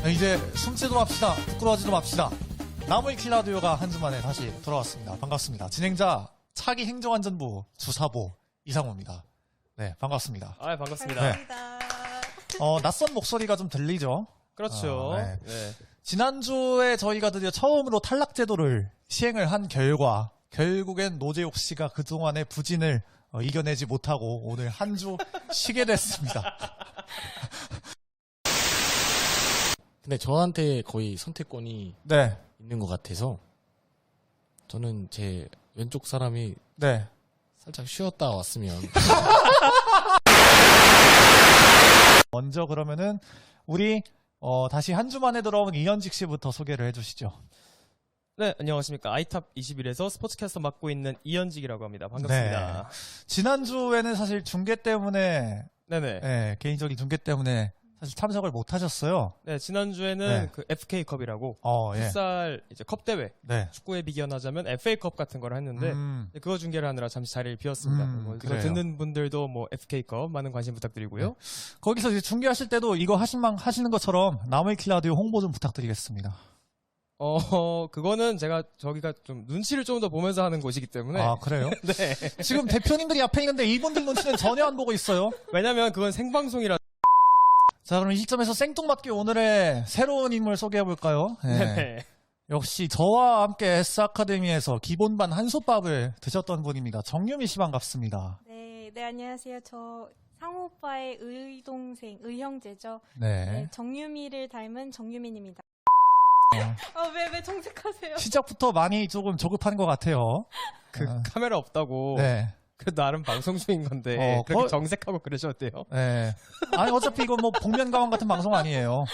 이제 숨지도 맙시다. 부끄러워하지도 맙시다. 나무위키 라디오가 한 주 만에 다시 돌아왔습니다. 반갑습니다. 진행자 차기 행정안전부 주사보 이상호입니다. 네, 반갑습니다. 아, 반갑습니다. 네. 낯선 목소리가 좀 들리죠? 그렇죠. 네. 네. 지난주에 저희가 드디어 처음으로 탈락제도를 시행을 한 결과 결국엔 노재욱 씨가 그동안의 부진을 이겨내지 못하고 오늘 한 주 쉬게 됐습니다. 근데 저한테 거의 선택권이 네, 있는 것 같아서 저는 제 왼쪽 사람이 네. 살짝 쉬었다 왔으면 먼저 그러면은 우리 다시 한 주 만에 돌아온 이현직 씨부터 소개를 해주시죠. 네, 안녕하십니까. 아이탑 21에서 스포츠캐스터 맡고 있는 이현직이라고 합니다. 반갑습니다. 지난주에는 사실 중계 때문에 네네. 네, 개인적인 중계 때문에 사실 참석을 못 하셨어요. 네, 지난주에는 네. 그 FK컵이라고 예. 풋살 이제 컵 대회, 네. 축구에 비견하자면 FA컵 같은 걸 했는데 그거 중계를 하느라 잠시 자리를 비웠습니다. 뭐 이거 그래요. 듣는 분들도 뭐 FK컵 많은 관심 부탁드리고요. 네. 거기서 이제 중계하실 때도 이거 하시는 것처럼 나무위키 라디오 홍보 좀 부탁드리겠습니다. 그거는 제가 저기가 좀 눈치를 좀 더 보면서 하는 곳이기 때문에. 아, 그래요? 네. 지금 대표님들이 앞에 있는데 이분들 눈치는 전혀 안 보고 있어요. 왜냐면 그건 생방송이라. 자, 그럼 이 시점에서 생뚱맞게 오늘의 새로운 인물 소개해볼까요? 네. 역시 저와 함께 S아카데미에서 기본반 한솥밥을 드셨던 분입니다. 정유미 씨 반갑습니다. 네, 안녕하세요. 저 상호 오빠의 의동생, 의형제죠. 네. 네, 정유미를 닮은 정유민입니다. 어, 왜 정색하세요? 시작부터 많이 조금 조급한 것 같아요. 그 카메라 없다고. 네. 그 나름 방송 중인 건데 그렇게 거- 정색하고 그러셔도 돼요? 네. 아니, 어차피 이거 뭐 복면가왕 같은 방송 아니에요.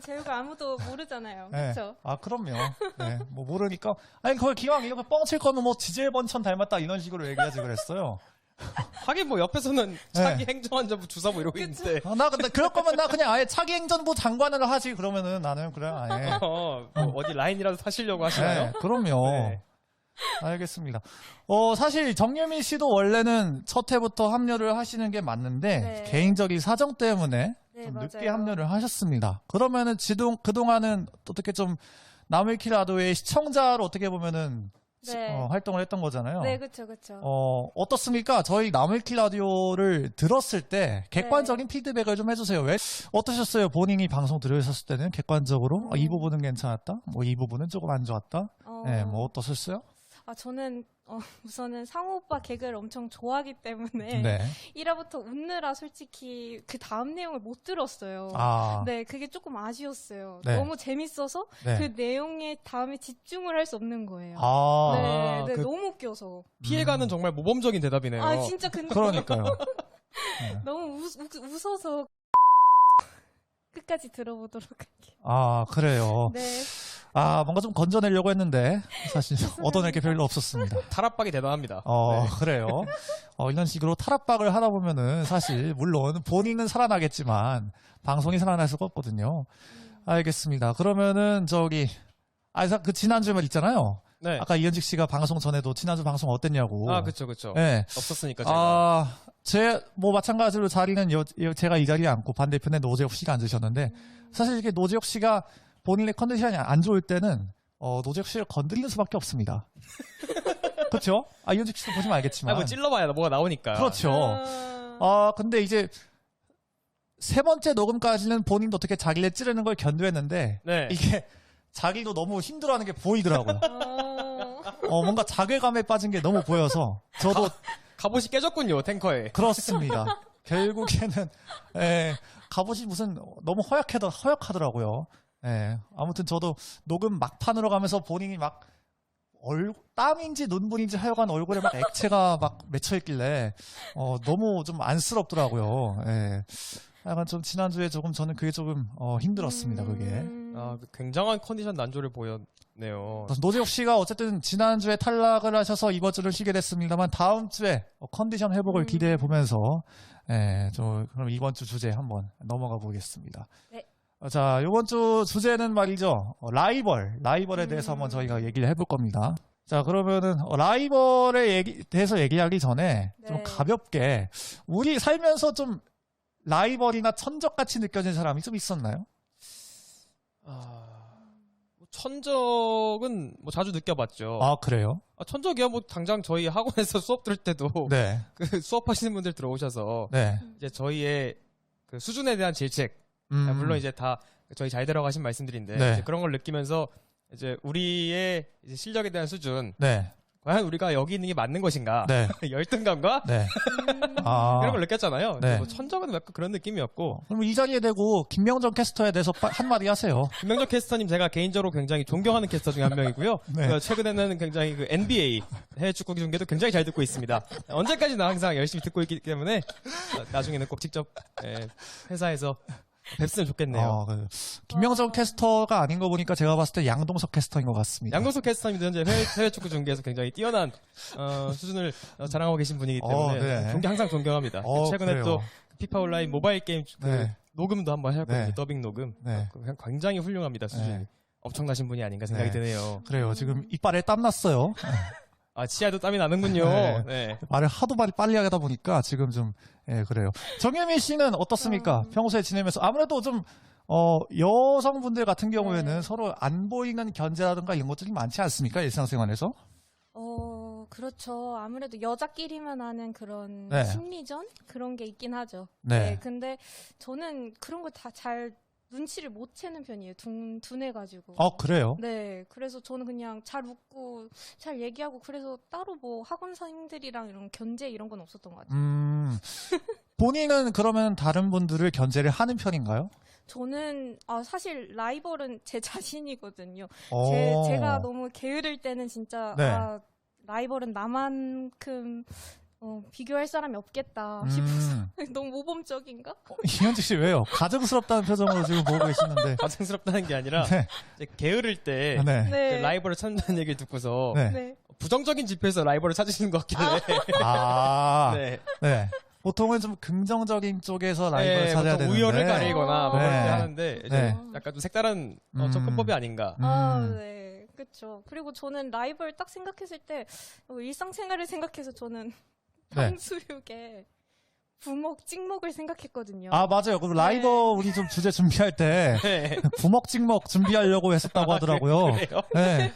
제 얼굴 아무도 모르잖아요. 네. 그렇죠? 아, 그럼요. 네. 뭐 모르니까. 아니, 그걸 기왕 이렇게 뻥칠 거면 뭐 지젤번천 닮았다 이런 식으로 얘기하지 그랬어요. 하긴 뭐 옆에서는 차기 행정안전부 주사부 이러고 있는데 나 근데 그럴 거면 나 그냥 아예 차기 행정부 장관을 하지 그러면은 나는 그래 아예. 뭐 어디 라인이라도 타시려고 하시나요? 네, 그럼요. 네. 알겠습니다. 사실 정유미 씨도 원래는 첫 해부터 합류를 하시는 게 맞는데 네. 개인적인 사정 때문에 네, 좀 늦게 맞아요. 합류를 하셨습니다. 그러면은 그동안은 어떻게 좀 나무위키 라디오의 시청자로 어떻게 보면은 네. 활동을 했던 거잖아요. 네, 그렇죠. 어떻습니까? 저희 나무위키 라디오를 들었을 때 객관적인 피드백을 좀 해주세요. 왜 어떠셨어요? 본인이 방송 들으셨을 때는 객관적으로 이 부분은 괜찮았다, 뭐 이 부분은 조금 안 좋았다. 네, 뭐 어떠셨어요? 저는 우선은 상호 오빠 개그를 엄청 좋아하기 때문에 네. 1화부터 웃느라 솔직히 그 다음 내용을 못 들었어요. 아, 네, 그게 조금 아쉬웠어요. 네. 너무 재밌어서 네. 그 내용에 다음에 집중을 할 수 없는 거예요. 아, 네, 그- 너무 웃겨서. 피해가는 정말 모범적인 대답이네요. 아, 진짜 근데 그러니까요. 너무 웃어서 끝까지 들어보도록 할게요. 아, 그래요. 네. 아, 뭔가 좀 건져내려고 했는데 사실 얻어낼 게 별로 없었습니다. 탈압박이 대단합니다. 그래요. 이런 식으로 탈압박을 하다 보면은 사실 물론 본인은 살아나겠지만 방송이 살아날 수가 없거든요. 알겠습니다. 그러면은 그 지난주에 말 있잖아요. 네. 아까 이현직 씨가 방송 전에도 지난주 방송 어땠냐고. 아, 그쵸. 네. 없었으니까 제가. 뭐 마찬가지로 자리는 제가 이 자리에 앉고 반대편에 노재욱 씨가 앉으셨는데 사실 이렇게 노재욱 씨가 본인의 컨디션이 안 좋을 때는 노재욱 씨를 건드리는 수밖에 없습니다. 그렇죠? 이현직 씨도 보시면 알겠지만. 뭐 찔러봐야 뭐가 나오니까. 그렇죠. 근데 이제 세 번째 녹음까지는 본인도 어떻게 자기를 찌르는 걸 견뎌했는데 네. 이게 자기도 너무 힘들어하는 게 보이더라고요. 뭔가 자괴감에 빠진 게 너무 보여서 저도 갑옷이 깨졌군요, 탱커에. 그렇습니다. 결국에는 갑옷이 무슨 너무 허약하더라고요. 아무튼 저도 녹음 막판으로 가면서 본인이 막 땀인지 눈물인지 하여간 얼굴에 막 액체가 막 맺혀 있길래 너무 좀 안쓰럽더라고요. 약간 좀 지난주에 저는 그게 조금 힘들었습니다. 그게. 굉장한 컨디션 난조를 보였네요. 노재욱 씨가 어쨌든 지난주에 탈락을 하셔서 이번 주를 쉬게 됐습니다만 다음 주에 컨디션 회복을 기대해 보면서 그럼 이번 주 주제 한번 넘어가 보겠습니다. 네. 자, 이번 주 주제는 말이죠. 라이벌에 대해서 한번 저희가 얘기를 해볼 겁니다. 자, 그러면은 라이벌에 대해서 얘기하기 전에 좀 네. 가볍게 우리 살면서 좀 라이벌이나 천적같이 느껴진 사람이 좀 있었나요? 뭐 천적은 뭐 자주 느껴봤죠. 아, 그래요? 천적이야 뭐 당장 저희 학원에서 수업 들을 때도 네. 그 수업하시는 분들 들어오셔서 네. 이제 저희의 그 수준에 대한 질책, 물론 이제 다 저희 잘 들어가신 말씀들인데 네. 이제 그런 걸 느끼면서 이제 우리의 이제 실력에 대한 수준, 네. 과연 우리가 여기 있는 게 맞는 것인가, 네. 열등감과 네. 아. 이런 걸 느꼈잖아요. 네. 뭐 천적은 약간 그런 느낌이었고 그럼 이 자리에 대고 김명정 캐스터에 대해서 한마디 하세요. 김명정 캐스터님 제가 개인적으로 굉장히 존경하는 캐스터 중에 한 명이고요. 네. 최근에는 굉장히 그 NBA 해외 축구 중계도 굉장히 잘 듣고 있습니다. 언제까지나 항상 열심히 듣고 있기 때문에 나중에는 꼭 직접 회사에서 뵙으면 좋겠네요. 김명정 캐스터가 아닌 거 보니까 제가 봤을 때 양동석 캐스터인 것 같습니다. 양동석 캐스터님도 현재 해외 축구 중계에서 굉장히 뛰어난 수준을 자랑하고 계신 분이기 때문에 네. 항상 존경합니다. 최근에 그래요. 또 피파 온라인 모바일 게임 네. 녹음도 한번 하셨거든요. 네. 더빙 녹음. 네. 굉장히 훌륭합니다. 수준이. 네. 엄청나신 분이 아닌가 생각이 네. 드네요. 그래요. 지금 이빨에 땀 났어요. 치아도 땀이 나는군요. 네. 네. 말을 하도 빨리 하다 보니까 지금 좀 그래요. 정혜민 씨는 어떻습니까? 평소에 지내면서 아무래도 좀 여성분들 같은 경우에는 네. 서로 안 보이는 견제라든가 이런 것들이 많지 않습니까? 일상생활에서? 그렇죠. 아무래도 여자끼리만 하는 그런 네. 심리전? 그런 게 있긴 하죠. 네. 근데 저는 그런 걸 다 잘 눈치를 못 채는 편이에요. 둔해가지고. 그래요? 네. 그래서 저는 그냥 잘 웃고, 잘 얘기하고, 그래서 따로 뭐 학원생들이랑 이런 견제 이런 건 없었던 것 같아요. 본인은 그러면 다른 분들을 견제를 하는 편인가요? 저는, 사실 라이벌은 제 자신이거든요. 어. 제가 너무 게으를 때는 진짜, 네. 라이벌은 나만큼, 비교할 사람이 없겠다 싶어서. 너무 모범적인가? 이현직 씨 왜요? 가증스럽다는 표정으로 지금 보고 계시는데. 가증스럽다는 게 아니라 네. 이제 게으를 때 네. 네. 그 라이벌을 찾는다는 얘기를 듣고서 네. 네. 부정적인 지표에서 라이벌을 찾으시는 것 같길래 네. 네. 보통은 좀 긍정적인 쪽에서 라이벌을 찾아야 보통 되는데. 우열을 가리거나 뭐 네. 그렇게 하는데 이제 네. 약간 좀 색다른 접근법이 아닌가. 네. 그쵸. 그리고 저는 라이벌 딱 생각했을 때, 일상생활을 생각해서 저는 네. 탕수육에 부먹, 찍먹을 생각했거든요. 맞아요. 그럼 라이벌 우리 좀 주제 준비할 때 네. 부먹 찍먹 준비하려고 했었다고 하더라고요. 그래요? 네.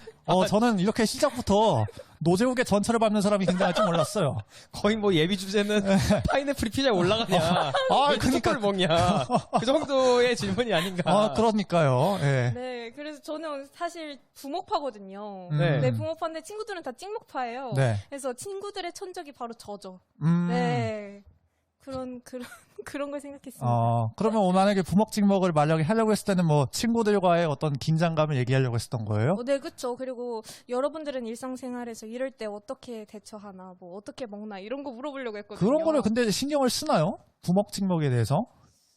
저는 이렇게 시작부터 노제욱의 전철을 밟는 사람이 굉장할 줄 몰랐어요. 거의 뭐 예비 주제는 파인애플이 피자에 올라가냐. 왜 그러니까. 초코를 먹냐. 그 정도의 질문이 아닌가. 그러니까요. 예. 네. 그래서 저는 사실 부먹파거든요. 네. 네, 부먹파인데 친구들은 다 찍먹파예요. 네. 그래서 친구들의 천적이 바로 저죠. 음. 네. 그런 걸 생각했습니다. 그러면 만약에 부먹 찍먹을 만약에 하려고 했을 때는 뭐 친구들과의 어떤 긴장감을 얘기하려고 했었던 거예요? 네, 그쵸. 그리고 여러분들은 일상생활에서 이럴 때 어떻게 대처하나, 뭐 어떻게 먹나 이런 거 물어보려고 했거든요. 그런 거를 근데 신경을 쓰나요? 부먹 찍먹에 대해서?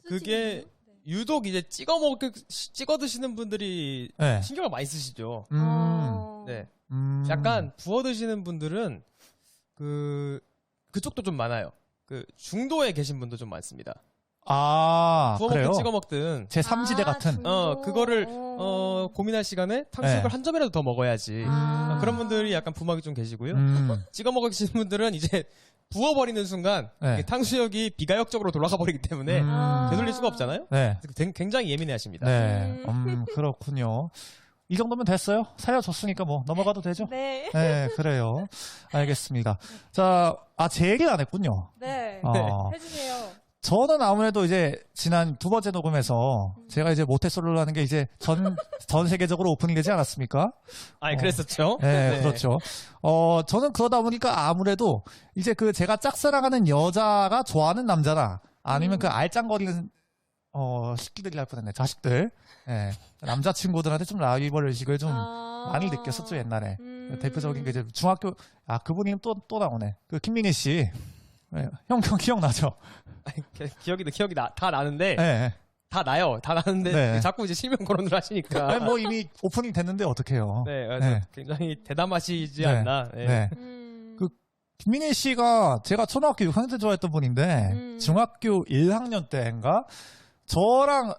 그게 유독 이제 찍어 드시는 분들이 네. 신경을 많이 쓰시죠. 네. 약간 부어 드시는 분들은 그쪽도 좀 많아요. 그 중도에 계신 분도 좀 많습니다. 부어 그래요? 먹든 찍어 먹든 제 3지대 같은. 그거를 고민할 시간에 탕수육을 네. 한 점이라도 더 먹어야지. 그런 분들이 약간 부먹이 좀 계시고요. 찍어 먹으시는 분들은 이제 부어버리는 순간 네. 탕수육이 비가역적으로 돌아가 버리기 때문에 되돌릴 수가 없잖아요. 네. 그래서 굉장히 예민해하십니다. 네. 그렇군요. 이 정도면 됐어요? 살려줬으니까 뭐 넘어가도 되죠? 네. 네, 그래요. 알겠습니다. 자, 제 얘기는 안 했군요. 네. 해주세요. 저는 아무래도 이제 지난 두 번째 녹음에서 제가 이제 모태솔로라는 게 이제 전 세계적으로 오픈이 되지 않았습니까? 그랬었죠. 네, 그렇죠. 저는 그러다 보니까 아무래도 이제 그 제가 짝사랑하는 여자가 좋아하는 남자나 아니면 그 알짱거리는 새끼들이 할 뻔했네. 자식들. 네. 남자친구들한테 좀 라이벌 의식을 좀 많이 느꼈었죠, 옛날에. 대표적인 게 이제 중학교, 그분이 또 나오네. 그 김민희 씨. 네. 형 기억나죠? 기억이 다 나는데 네. 다 나요. 다 나는데 네. 자꾸 이제 실명 거론을 하시니까. 아니, 뭐 이미 오프닝 됐는데 어떡해요. 네, 그래서 네. 굉장히 대담하시지 네. 않나. 네. 네. 김민희 씨가 제가 초등학교 6학년 때 좋아했던 분인데 중학교 1학년 때인가 저랑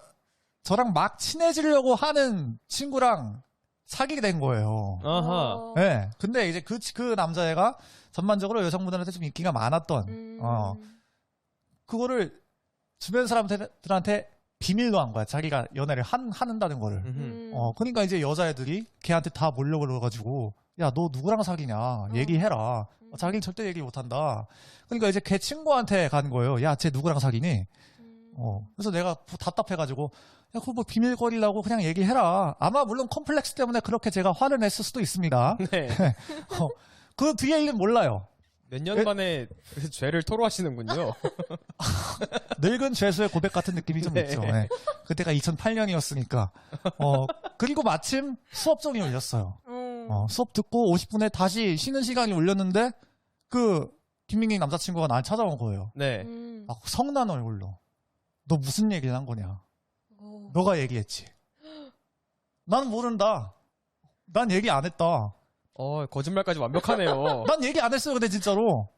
저랑 막 친해지려고 하는 친구랑 사귀게 된 거예요. 아하. 네. 근데 이제 그 남자애가 전반적으로 여성분들한테 좀 인기가 많았던, 그거를 주변 사람들한테 비밀로 한 거야. 자기가 연애를 한다는 거를. 그러니까 이제 여자애들이 걔한테 다 몰려들어가지고, 야, 너 누구랑 사귀냐? 얘기해라. 자기는 절대 얘기 못한다. 그러니까 이제 걔 친구한테 간 거예요. 야, 쟤 누구랑 사귀니? 그래서 내가 답답해가지고, 야, 그거 뭐 비밀거리라고 그냥 얘기해라. 아마 물론 컴플렉스 때문에 그렇게 제가 화를 냈을 수도 있습니다. 네. 그 뒤에 일은 몰라요. 몇 년 만에 그 죄를 토로하시는군요. 늙은 죄수의 고백 같은 느낌이 좀 네. 있죠. 네. 그때가 2008년이었으니까. 그리고 마침 수업종이 울렸어요. 수업 듣고 50분에 다시 쉬는 시간이 울렸는데 그 김민기 남자친구가 날 찾아온 거예요. 네. 막 성난 얼굴로. 너 무슨 얘기를 한 거냐? 너가 얘기했지. 난 모른다. 난 얘기 안 했다. 거짓말까지 완벽하네요. 난 얘기 안 했어요. 근데 진짜로.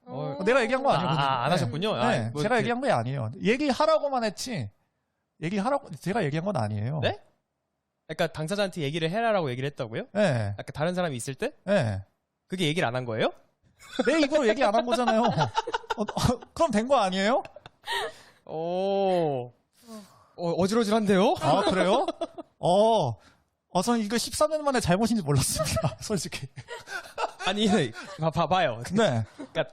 내가 얘기한 거 아니거든요. 안 하셨군요. 네, 뭐 제가 이렇게- 얘기한 게 아니에요. 얘기하라고만 했지. 제가 얘기한 건 아니에요. 네? 그러니까 당사자한테 얘기를 해라라고 얘기를 했다고요? 네. 아까 다른 사람이 있을 때? 네. 그게 얘기를 안 한 거예요? 내 입으로 얘기 안 한 거잖아요. 그럼 된 거 아니에요? 어지러질한데요? 아, 그래요? 저는 이거 13년 만에 잘못인지 몰랐습니다. 솔직히. 아니, 봐봐요. 네. 그러니까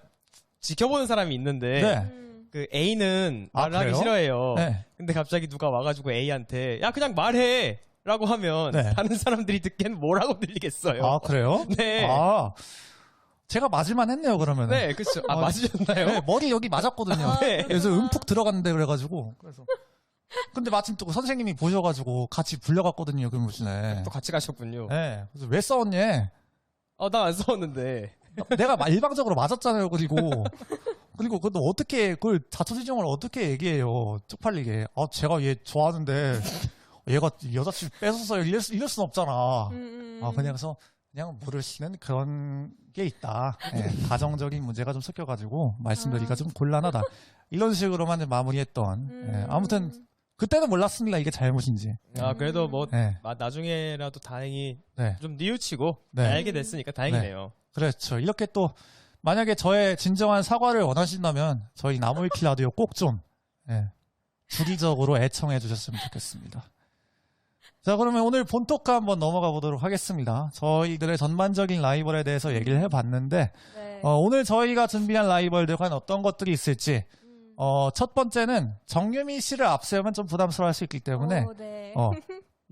지켜보는 사람이 있는데 네. 그 A는 아, 말을 하기 그래요? 싫어해요. 네. 근데 갑자기 누가 와가지고 A한테 야 그냥 말해 라고 하면 네. 다른 사람들이 듣기엔 뭐라고 들리겠어요. 아, 그래요? 네. 제가 맞을만 했네요, 그러면. 네, 그렇죠. 맞으셨나요? 네, 머리 여기 맞았거든요. 네. 그래서 움푹 들어갔는데 그래가지고. 근데 마침 또 선생님이 보셔가지고 같이 불려갔거든요, 교무실에. 또 같이 가셨군요. 네. 그래서 왜 싸웠니? 난 안 싸웠는데. 내가 일방적으로 맞았잖아요. 그리고 그것도 어떻게 그걸 자초지종을 어떻게 얘기해요? 쪽팔리게. 제가 얘 좋아하는데 얘가 여자친구 뺏어서 이럴 순 없잖아. 그냥 모르시는 그런 게 있다. 네, 가정적인 문제가 좀 섞여가지고 말씀드리기가 좀 곤란하다. 이런 식으로만 이제 마무리했던. 네, 아무튼 그때는 몰랐습니다. 이게 잘못인지. 그래도 뭐 네, 나중에라도 다행히 네. 좀 뉘우치고 네. 알게 됐으니까 다행이네요. 그렇죠. 이렇게 또 만약에 저의 진정한 사과를 원하신다면 저희 나무위키 라디오 꼭 좀 주기적으로 애청해 주셨으면 좋겠습니다. 자, 그러면 오늘 본토카 한번 넘어가 보도록 하겠습니다. 저희들의 전반적인 라이벌에 대해서 얘기를 해봤는데 네. 오늘 저희가 준비한 라이벌들 과연 어떤 것들이 있을지 첫 번째는 정유미 씨를 앞세우면 좀 부담스러워할 수 있기 때문에 네.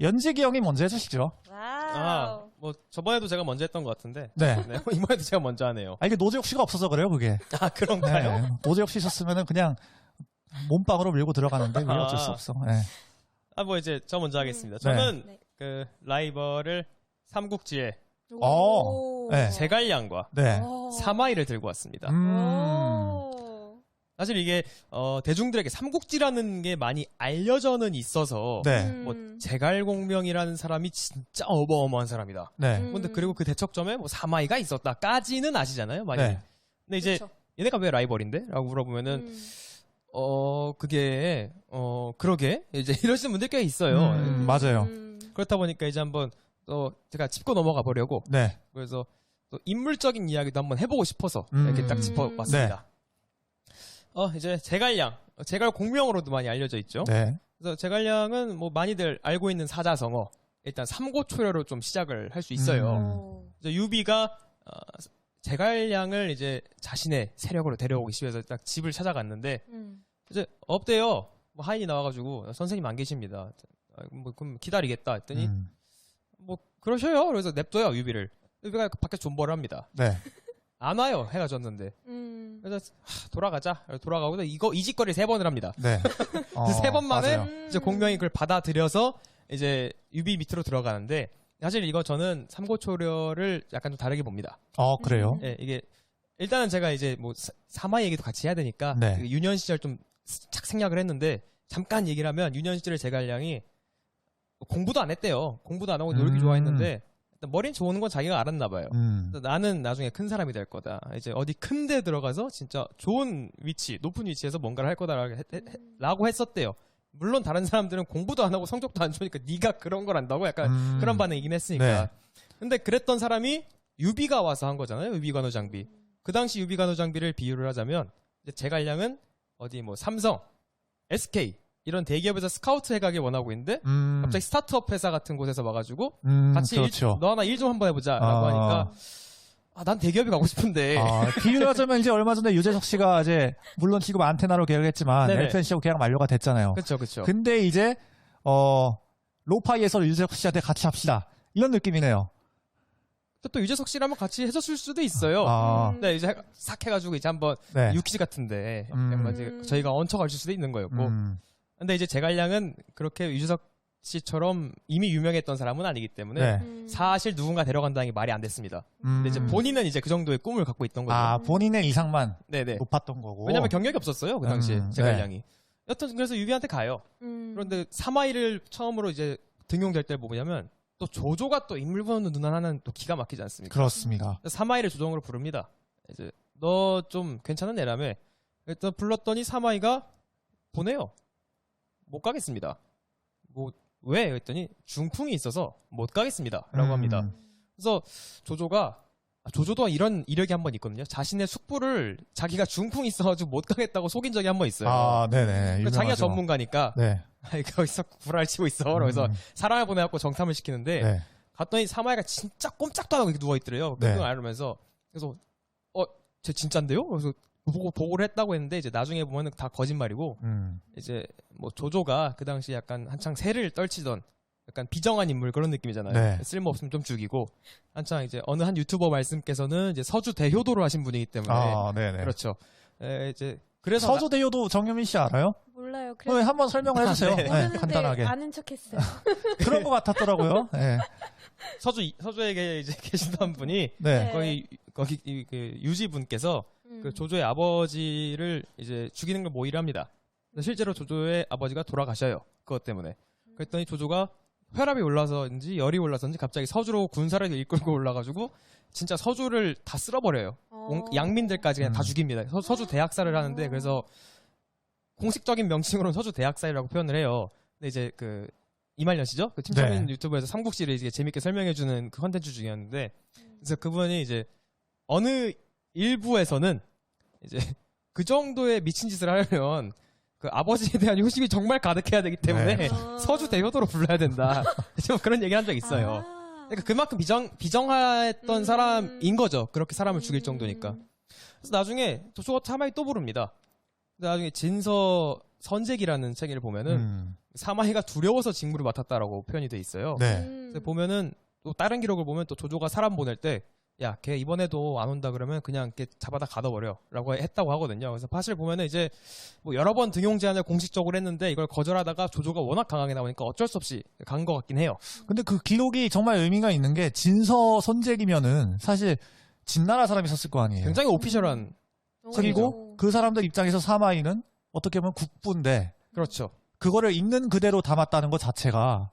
연지기 형이 먼저 해주시죠. 와우. 뭐 저번에도 제가 먼저 했던 것 같은데. 네. 네, 이번에도 제가 먼저 하네요. 이게 노재욱 씨가 없어서 그래요, 그게. 그런가요? 네. 노재욱 씨 있었으면 그냥 몸빵으로 밀고 들어가는데 왜 어쩔 수 없어. 네. 뭐 이제 저 먼저 하겠습니다. 저는 네. 그 라이벌을 삼국지의 네. 제갈량과 네. 사마이를 들고 왔습니다. 사실 이게 대중들에게 삼국지라는 게 많이 알려져는 있어서 네. 뭐 제갈공명이라는 사람이 진짜 어마어마한 사람이다. 네. 근데 그리고 그 대척점에 뭐 사마이가 있었다까지는 아시잖아요, 많이. 네. 근데 이제 그쵸. 얘네가 왜 라이벌인데? 라고 물어보면은 그게 그러게 이제 이러시는 분들 꽤 있어요. 맞아요. 그렇다 보니까 이제 한번 또 제가 짚고 넘어가 보려고 네. 그래서 또 인물적인 이야기도 한번 해보고 싶어서 음. 이렇게 딱 짚어봤습니다. 이제 제갈량, 제갈공명으로도 많이 알려져 있죠. 네. 그래서 제갈량은 뭐 많이들 알고 있는 사자성어, 일단 삼고초려로 좀 시작을 할 수 있어요. 그래서 유비가 제갈량을 이제 자신의 세력으로 데려오기 위해서 딱 집을 찾아갔는데 이제 없대요. 뭐 하인이 나와가지고 선생님 안 계십니다. 뭐 그럼 기다리겠다 했더니 뭐 그러셔요. 그래서 냅둬요 유비를. 유비가 밖에 존버를 합니다. 네. 안 와요. 해가 졌는데. 그래서 돌아가자. 돌아가고 이 짓거리 3번을 합니다. 네. 3번 만에 맞아요. 이제 공명이 그걸 받아들여서 이제 유비 밑으로 들어가는데 사실 이거 저는 삼고초려를 약간 좀 다르게 봅니다. 그래요? 예, 이게 일단은 제가 이제 뭐 사마 얘기도 같이 해야 되니까 네. 그 유년 시절 좀 착 생략을 했는데 잠깐 얘기를 하면 유년 시절의 제갈량이 공부도 안 했대요. 공부도 안 하고 놀기 좋아했는데 일단 머리는 좋은 건 자기가 알았나 봐요. 그래서 나는 나중에 큰 사람이 될 거다. 이제 어디 큰 데 들어가서 진짜 좋은 위치, 높은 위치에서 뭔가를 할 거다라고 했었대요. 물론 다른 사람들은 공부도 안 하고 성적도 안 좋으니까 네가 그런 걸 한다고 약간 그런 반응이긴 했으니까. 네. 근데 그랬던 사람이 유비가 와서 한 거잖아요. 유비관우 장비. 그 당시 유비관우 장비를 비유를 하자면 이제 제갈량은 어디 뭐 삼성, SK 이런 대기업에서 스카우트 해가길 원하고 있는데 갑자기 스타트업 회사 같은 곳에서 와가지고 같이 그렇죠. 너 하나 일 좀 한번 해보자라고 하니까 난 대기업에 가고 싶은데 비유하자면 이제 얼마 전에 유재석 씨가 이제 물론 지금 안테나로 계약했지만 네네. LPNC하고 계약 만료가 됐잖아요. 그렇죠. 근데 이제 로파이에서 유재석 씨한테 같이 합시다. 이런 느낌이네요. 또 유재석 씨라면 같이 해줬을 수도 있어요. 근데 이제 싹 해가지고 이제 한번 네. 육시 같은데 약간 이제 저희가 얹혀갈 수도 있는 거였고. 근데 이제 제갈량은 그렇게 유재석 씨처럼 이미 유명했던 사람은 아니기 때문에 네. 사실 누군가 데려간다는 게 말이 안 됐습니다. 근데 이제 본인은 이제 그 정도의 꿈을 갖고 있던 거죠. 본인의 이상만 네네. 높았던 거고. 왜냐면 경력이 없었어요 그 당시에 제갈량이. 네. 여튼 그래서 유비한테 가요. 그런데 사마이를 처음으로 이제 등용될 때 뭐냐면 또 조조가 또 인물 보는 눈 하나는 또 기가 막히지 않습니까? 그렇습니다. 사마이를 조정으로 부릅니다. 이제 너 좀 괜찮은 애라며. 일단 불렀더니 사마이가 보내요. 못 가겠습니다. 뭐 왜? 그랬더니 중풍이 있어서 못 가겠습니다.라고 합니다. 그래서 조조가 조조도 이런 이력이 한 번 있거든요. 자신의 숙부를 자기가 중풍이 있어가지고 못 가겠다고 속인 적이 한 번 있어요. 네네. 그러니까 자기가 유명하죠. 전문가니까 네. 거기서 구라를 치고 있어. 그래서 사람을 보내갖고 정탐을 시키는데 네. 갔더니 사마이가 진짜 꼼짝도 안 하고 이렇게 누워있더래요. 네. 그걸 알면서. 그래서 쟤 진짠데요? 그래서 보고를 했다고 했는데 이제 나중에 보면은 다 거짓말이고 이제 뭐 조조가 그 당시 약간 한창 새를 떨치던 약간 비정한 인물 그런 느낌이잖아요. 네. 쓸모없으면 좀 죽이고 한창 이제 어느 한 유튜버 말씀께서는 이제 서주 대효도를 하신 분이기 때문에 네네. 그렇죠. 이제 그래서 서주 대효도 정유민 씨 알아요? 몰라요. 한번 설명을 해주세요. 네. 네, 모르는데 간단하게. 아는 척했어요. 그런 것 같았더라고요. 네. 서주에 이제 계시던 분이 네. 거기 그 유지 분께서 그 조조의 아버지를 이제 죽이는 걸 모의를 합니다. 실제로 조조의 아버지가 돌아가셔요. 그것 때문에. 그랬더니 조조가 혈압이 올라서인지 열이 올라서인지 갑자기 서주로 군사를 이끌고 올라가지고 진짜 서주를 다 쓸어버려요. 양민들까지 그냥 다 죽입니다. 서주 대학살을 하는데 그래서 공식적인 명칭으로는 서주 대학살이라고 표현을 해요. 근데 이제 그 이말년 씨죠? 그 팀장님 네. 유튜브에서 삼국시를 이제 재밌게 설명해주는 그 컨텐츠 중이었는데 그래서 그분이 이제 어느 일부에서는 이제 그 정도의 미친 짓을 하려면 그 아버지에 대한 효심이 정말 가득해야 되기 때문에 네. 서주 대효도로 불러야 된다. 좀 그런 얘기 한 적 있어요. 그러니까 그만큼 비정했던 사람인 거죠. 그렇게 사람을 죽일 정도니까. 그래서 나중에 조조가 사마이 또 부릅니다. 근데 나중에 진서 선제기라는 책을 보면은 사마이가 두려워서 직무를 맡았다라고 표현이 돼 있어요. 네. 그래서 보면은 또 다른 기록을 보면 또 조조가 사람 보낼 때 야, 걔 이번에도 안 온다 그러면 그냥 걔 잡아다 가둬버려라고 했다고 하거든요. 그래서 사실 보면은 이제 뭐 여러 번 등용 제안을 공식적으로 했는데 이걸 거절하다가 조조가 워낙 강하게 나오니까 어쩔 수 없이 간 것 같긴 해요. 근데 그 기록이 정말 의미가 있는 게 진서 선제기면은 사실 진나라 사람이 썼을 거 아니에요. 굉장히 오피셜한 그리고 그 사람들 입장에서 사마이는 어떻게 보면 국부인데 그렇죠. 그거를 있는 그대로 담았다는 것 자체가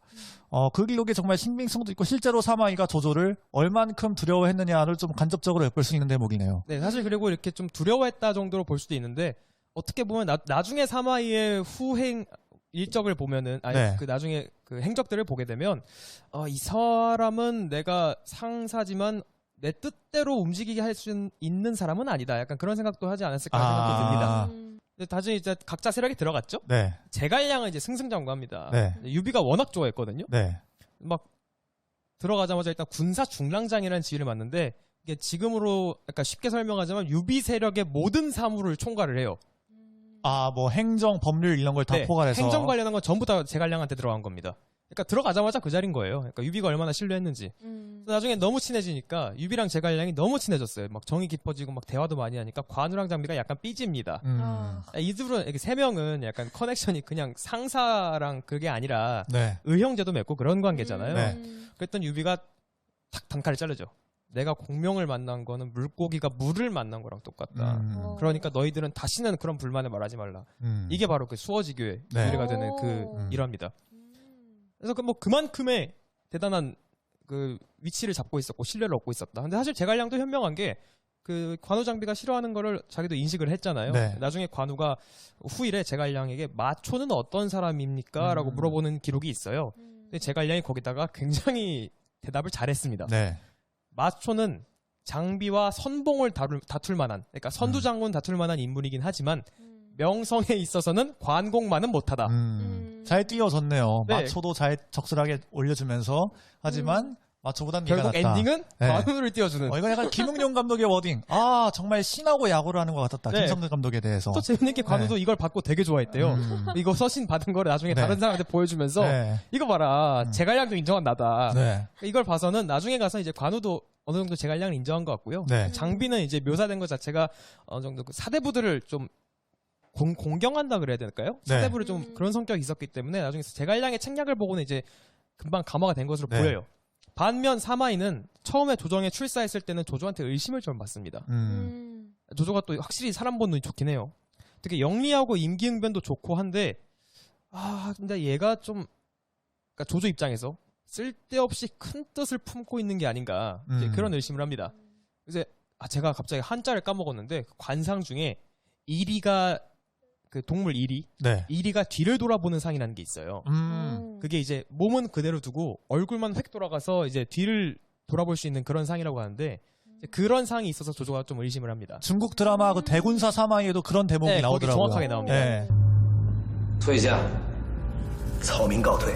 그 기록에 정말 신빙성도 있고 실제로 사마이가 조조를 얼만큼 두려워했느냐를 좀 간접적으로 엿볼 수 있는 대목이네요. 네, 사실 그리고 이렇게 좀 두려워했다 정도로 볼 수도 있는데 어떻게 보면 나중에 사마이의 후행 일적을 보면은 네. 그 나중에 그 행적들을 보게 되면 이 사람은 내가 상사지만 내 뜻대로 움직이게 할 수 있는 사람은 아니다. 약간 그런 생각도 하지 않았을까 생각이 듭니다. 근데 다시 이제 각자 세력이 들어갔죠. 네. 제갈량은 이제 승승장구합니다. 네. 유비가 워낙 좋아했거든요. 네. 막 들어가자마자 일단 군사 중랑장이라는 지위를 맡는데 이게 지금으로 약간 쉽게 설명하자면 유비 세력의 모든 사무를 총괄을 해요. 뭐 행정, 법률 이런 걸 다 네, 포괄해서 행정 관련한 건 전부 다 제갈량한테 들어간 겁니다. 그러니까 들어가자마자 그 자리인 거예요. 그러니까 유비가 얼마나 신뢰했는지. 나중에 너무 친해지니까 유비랑 제갈량이 너무 친해졌어요. 막 정이 깊어지고 막 대화도 많이 하니까 관우랑 장비가 약간 삐집니다. 이들은 이렇게 세 명은 약간 커넥션이 그냥 상사랑 그게 아니라 네. 의형제도 맺고 그런 관계잖아요. 네. 그랬더니 유비가 탁 단칼에 자르죠. 내가 공명을 만난 거는 물고기가 물을 만난 거랑 똑같다. 그러니까 너희들은 다시는 그런 불만을 말하지 말라. 이게 바로 그 수어지교의 네. 유래가 되는 그 일화입니다. 그래서 그 뭐 그만큼의 대단한 그 위치를 잡고 있었고 신뢰를 얻고 있었다. 근데 사실 제갈량도 현명한 게 그 관우 장비가 싫어하는 거를 자기도 인식을 했잖아요. 네. 나중에 관우가 후일에 제갈량에게 마초는 어떤 사람입니까? 라고 물어보는 기록이 있어요. 근데 제갈량이 거기다가 굉장히 대답을 잘했습니다. 네. 마초는 장비와 선봉을 다툴 만한, 그러니까 선두장군 다툴 만한 인물이긴 하지만 명성에 있어서는 관공만은 못하다. 잘 띄워줬네요. 네. 마초도 잘 적절하게 올려주면서 하지만 마초보단 네가 결국 낫다. 엔딩은 네. 관우를 띄워주는. 이거 약간 김웅룡 감독의 워딩. 아 정말 신하고 야구를 하는 것 같았다. 네. 김성근 감독에 대해서. 또 재밌는 게 관우도 이걸 받고 되게 좋아했대요. 이거 서신 받은 거를 나중에 네. 다른 사람한테 보여주면서 네. 이거 봐라 제갈량도 인정한 나다. 네. 이걸 봐서는 나중에 가서 이제 관우도 어느 정도 제갈량을 인정한 것 같고요. 네. 장비는 이제 묘사된 것 자체가 어느 정도 그 사대부들을 좀 공경한다 그래야 될까요? 네. 사대부를 좀 그런 성격이 있었기 때문에 나중에 제갈량의 책략을 보고는 이제 금방 감화가 된 것으로 네. 보여요. 반면 사마이는 처음에 조정에 출사했을 때는 조조한테 의심을 좀 받습니다. 조조가 또 확실히 사람 보는 눈이 좋긴 해요. 특히 영리하고 임기응변도 좋고 한데 근데 얘가 좀 그러니까 조조 입장에서 쓸데없이 큰 뜻을 품고 있는 게 아닌가 이제 그런 의심을 합니다. 이제 제가 갑자기 한자를 까먹었는데 그 관상 중에 이리가 그 동물 네. 이리가 뒤를 돌아보는 상이라는 게 있어요. 그게 이제 몸은 그대로 두고 얼굴만 획 돌아가서 이제 뒤를 돌아볼 수 있는 그런 상이라고 하는데 이제 그런 상이 있어서 조조가 좀 의심을 합니다. 중국 드라마 그 대군사 사마이에도 그런 대목이 네, 거기 나오더라고요. 정확하게 나옵니다. 네. 退下，草民告退。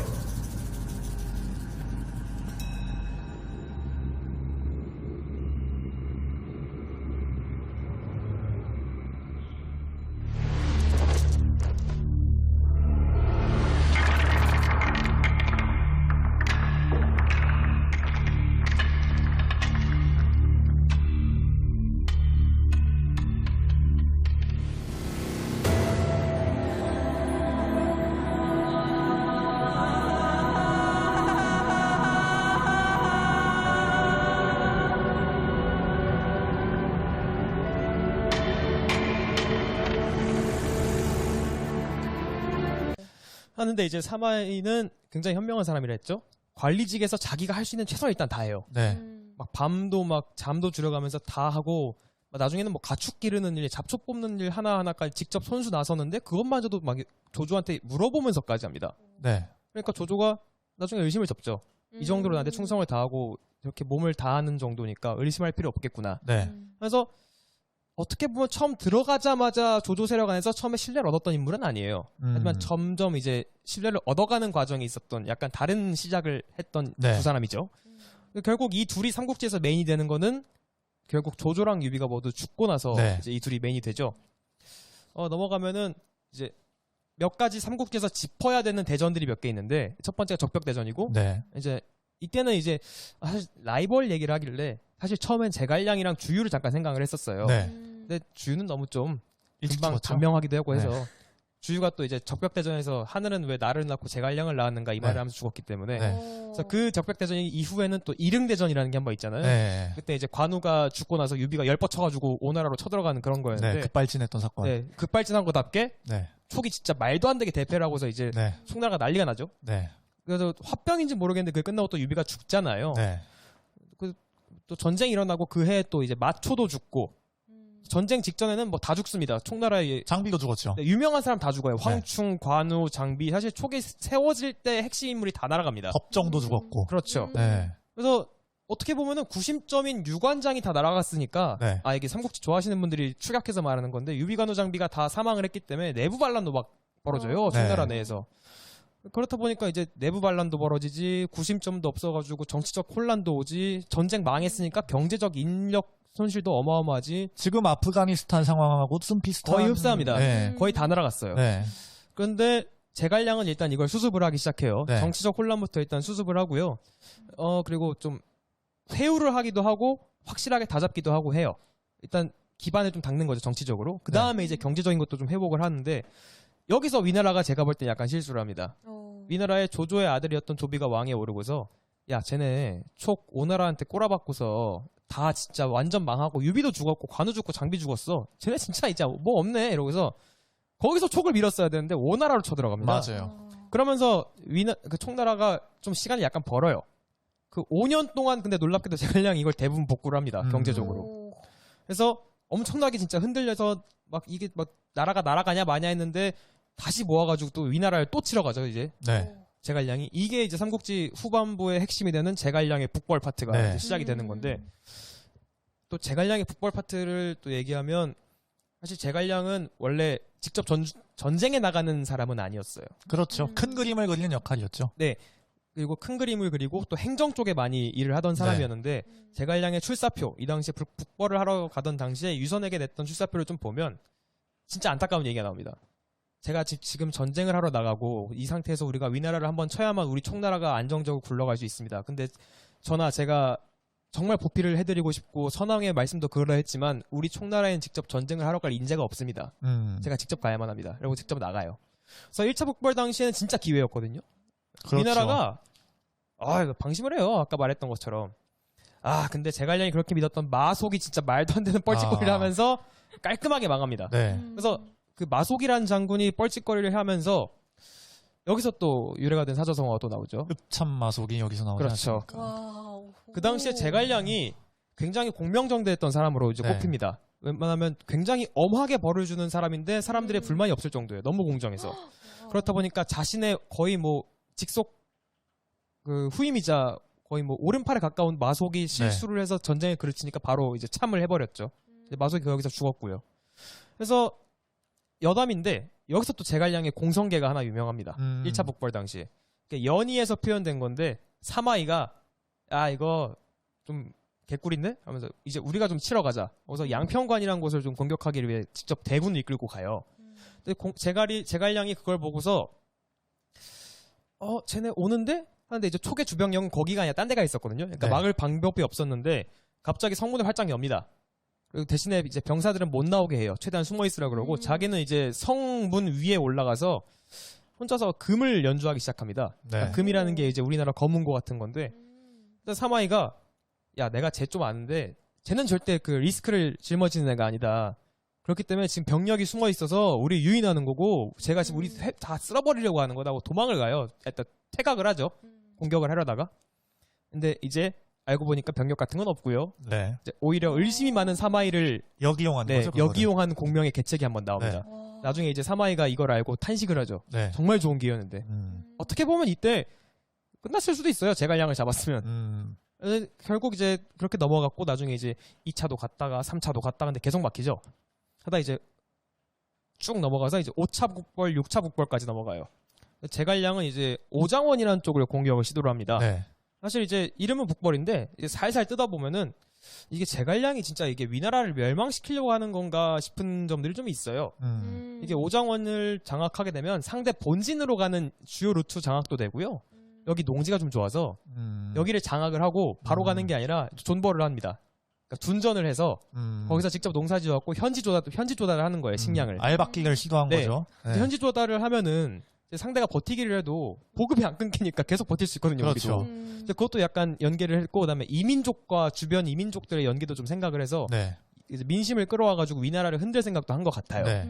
하는데 이제 사마이는 굉장히 현명한 사람이라 했죠. 관리직에서 자기가 할 수 있는 최선을 일단 다 해요. 네. 막 밤도 막 잠도 줄여가면서 다 하고 나중에는 뭐 가축 기르는 일, 잡초 뽑는 일 하나하나까지 직접 손수 나서는데 그것마저도 막 조조한테 물어보면서까지 합니다. 네. 그러니까 조조가 나중에 의심을 접죠. 이 정도로 나한테 충성을 다하고 이렇게 몸을 다하는 정도니까 의심할 필요 없겠구나. 네. 그래서 어떻게 보면 처음 들어가자마자 조조 세력 안에서 처음에 신뢰를 얻었던 인물은 아니에요. 하지만 점점 이제 신뢰를 얻어가는 과정이 있었던 약간 다른 시작을 했던 네. 두 사람이죠. 결국 이 둘이 삼국지에서 메인이 되는 거는 결국 조조랑 유비가 모두 죽고 나서 네. 이제 이 둘이 메인이 되죠. 넘어가면은 이제 몇 가지 삼국지에서 짚어야 되는 대전들이 몇 개 있는데 첫 번째가 적벽대전이고 네. 이제 이때는 이제 사실 라이벌 얘기를 하길래 사실 처음엔 제갈량이랑 주유를 잠깐 생각을 했었어요. 네. 근데 주유는 너무 좀 일찍 금방 죽었죠? 단명하기도 하고 해서 네. 주유가 또 이제 적벽대전에서 하늘은 왜 나를 낳고 제갈량을 낳았는가 이 말을 네. 하면서 죽었기 때문에 네. 그래서 그 적벽대전 이후에는 또 이릉대전이라는 게 한 번 있잖아요. 네. 그때 이제 관우가 죽고 나서 유비가 열뻗쳐가지고 오나라로 쳐들어가는 그런 네. 거였는데 급발진했던 사건. 네, 급발진한 거답게 네. 촉이 진짜 말도 안 되게 대패를 하고서 이제 네. 송나라가 난리가 나죠. 네. 그래서 화병인지 모르겠는데 그게 끝나고 또 유비가 죽잖아요. 네. 또 전쟁이 일어나고 그 해에 또 이제 마초도 죽고 전쟁 직전에는 뭐 다 죽습니다. 총나라의 장비도 죽었죠. 네, 유명한 사람 다 죽어요. 황충, 관우, 장비. 사실 촉이 세워질 때 핵심 인물이 다 날아갑니다. 법정도 죽었고. 그렇죠. 네. 그래서 어떻게 보면은 구심점인 유관장이 다 날아갔으니까 네. 이게 삼국지 좋아하시는 분들이 추격해서 말하는 건데 유비관우 장비가 다 사망을 했기 때문에 내부 반란도 막 벌어져요. 네. 총나라 내에서. 그렇다 보니까 이제 내부 반란도 벌어지지 구심점도 없어가지고 정치적 혼란도 오지 전쟁 망했으니까 경제적 인력 손실도 어마어마하지 지금 아프가니스탄 상황하고 좀 비슷한. 거의 흡사합니다. 네. 거의 다 날아갔어요. 네. 그런데 제갈량은 일단 이걸 수습을 하기 시작해요. 네. 정치적 혼란부터 일단 수습을 하고요. 그리고 좀 회유를 하기도 하고 확실하게 다잡기도 하고 해요. 일단 기반을 좀 닦는 거죠, 정치적으로. 그 다음에 이제 경제적인 것도 좀 회복을 하는데 여기서 위나라가 제가 볼 때 약간 실수를 합니다. 위나라의 조조의 아들이었던 조비가 왕에 오르고서 야 쟤네 촉 오나라한테 꼬라박고서 다 진짜 완전 망하고 유비도 죽었고 관우 죽고 장비 죽었어. 쟤네 진짜 이제 뭐 없네 이러고서 거기서 촉을 밀었어야 되는데 오나라로 쳐들어갑니다. 맞아요. 그러면서 그 총나라가 좀 시간이 약간 벌어요. 그 5년 동안 근데 놀랍게도 제갈량이 이걸 대부분 복구를 합니다. 경제적으로. 그래서 엄청나게 진짜 흔들려서 막 이게 막 나라가 날아가냐 마냐 했는데 다시 모아가지고 또 위나라를 또 치러 가죠 이제. 네. 제갈량이 이게 이제 삼국지 후반부의 핵심이 되는 제갈량의 북벌 파트가 네. 이제 시작이 되는 건데 또 제갈량의 북벌 파트를 또 얘기하면 사실 제갈량은 원래 직접 전쟁에 나가는 사람은 아니었어요. 그렇죠. 큰 그림을 그리는 역할이었죠. 그리고 큰 그림을 그리고 또 행정 쪽에 많이 일을 하던 사람이었는데 제갈량의 출사표 이 당시에 북벌을 하러 가던 당시에 유선에게 냈던 출사표를 좀 보면 진짜 안타까운 얘기가 나옵니다. 제가 지금 전쟁을 하러 나가고 이 상태에서 우리가 위나라를 한번 쳐야만 우리 총나라가 안정적으로 굴러갈 수 있습니다. 근데 전하 제가 정말 보필을 해드리고 싶고 선왕의 말씀도 그러했지만 우리 총나라엔 직접 전쟁을 하러 갈 인재가 없습니다. 제가 직접 가야만 합니다. 그리고 직접 나가요. 그래서 1차 북벌 당시에는 진짜 기회였거든요. 그렇죠. 위나라가 이거 방심을 해요. 아까 말했던 것처럼. 근데 제갈량이 그렇게 믿었던 마속이 진짜 말도 안 되는 뻘짓거리를 하면서 깔끔하게 망합니다. 네. 그래서 그 마속이라는 장군이 뻘짓거리를 하면서 여기서 또 유래가 된 사자성어가 또 나오죠. 읍참마속이 여기서 나오지 그렇죠. 않습니까? 와우. 그 당시에 제갈량이 굉장히 공명정대했던 사람으로 이제 네. 꼽힙니다. 웬만하면 굉장히 엄하게 벌을 주는 사람인데 사람들의 불만이 없을 정도예요. 너무 공정해서. 그렇다 보니까 자신의 거의 뭐 직속 그 후임이자 거의 뭐 오른팔에 가까운 마속이 실수를 해서 전쟁에 그르치니까 바로 이제 참을 해버렸죠. 이제 마속이 여기서 죽었고요. 그래서 여담인데 여기서 또 제갈량의 공성계가 하나 유명합니다. 1차 북벌 당시에. 그러니까 연의에서 표현된 건데 사마이가 이거 좀 개꿀인데? 하면서 이제 우리가 좀 치러 가자. 그래서 양평관이라는 곳을 좀 공격하기 위해 직접 대군을 이끌고 가요. 근데 제갈량이 그걸 보고서 쟤네 오는데? 하는데 이제 초계 주병영은 거기가 아니라 딴 데가 있었거든요. 그러니까 네. 막을 방법이 없었는데 갑자기 성문을 활짝 엽니다. 그리고 대신에 이제 병사들은 못 나오게 해요. 최대한 숨어 있으라 그러고 자기는 이제 성문 위에 올라가서 혼자서 금을 연주하기 시작합니다. 네. 그러니까 금이라는 게 이제 우리나라 검은고 같은 건데 사마이가 야 내가 쟤 좀 아는데 쟤는 절대 그 리스크를 짊어지는 애가 아니다. 그렇기 때문에 지금 병력이 숨어 있어서 우리 유인하는 거고 제가 지금 우리 다 쓸어버리려고 하는 거다고 도망을 가요. 일단 퇴각을 하죠. 공격을 하려다가. 근데 이제 알고 보니까 병력 같은 건 없고요. 네. 이제 오히려 의심이 많은 사마이를 역이용한 거죠. 그거를. 역이용한 공명의 계책이 한번 나옵니다. 나중에 이제 사마이가 이걸 알고 탄식을 하죠. 네. 정말 좋은 기회였는데. 어떻게 보면 이때 끝났을 수도 있어요. 제갈량을 잡았으면. 결국 이제 그렇게 넘어갔고 나중에 이제 2차도 갔다가 3차도 갔다가 근데 계속 막히죠. 하다 이제 쭉 넘어가서 이제 5차 북벌, 6차 북벌까지 넘어가요. 제갈량은 이제 오장원이라는 쪽을 공격을 시도를 합니다. 네. 사실 이제 이름은 북벌인데 이제 살살 뜯어보면은 이게 제갈량이 진짜 이게 위나라를 멸망시키려고 하는 건가 싶은 점들이 좀 있어요. 이게 오장원을 장악하게 되면 상대 본진으로 가는 주요 루트 장악도 되고요. 여기 농지가 좀 좋아서 여기를 장악을 하고 바로 가는 게 아니라 존버를 합니다. 그러니까 둔전을 해서 거기서 직접 농사지어갖고 현지 조달을 하는 거예요. 식량을. 알박기를 시도한 네. 거죠. 이제 현지 조달을 하면은 이제 상대가 버티기를 해도 보급이 안 끊기니까 계속 버틸 수 있거든요. 그렇죠. 우리도. 이제 그것도 약간 연계를 했고 그다음에 이민족과 주변 이민족들의 연계도 좀 생각을 해서 네. 이제 민심을 끌어와가지고 위나라를 흔들 생각도 한 것 같아요. 네.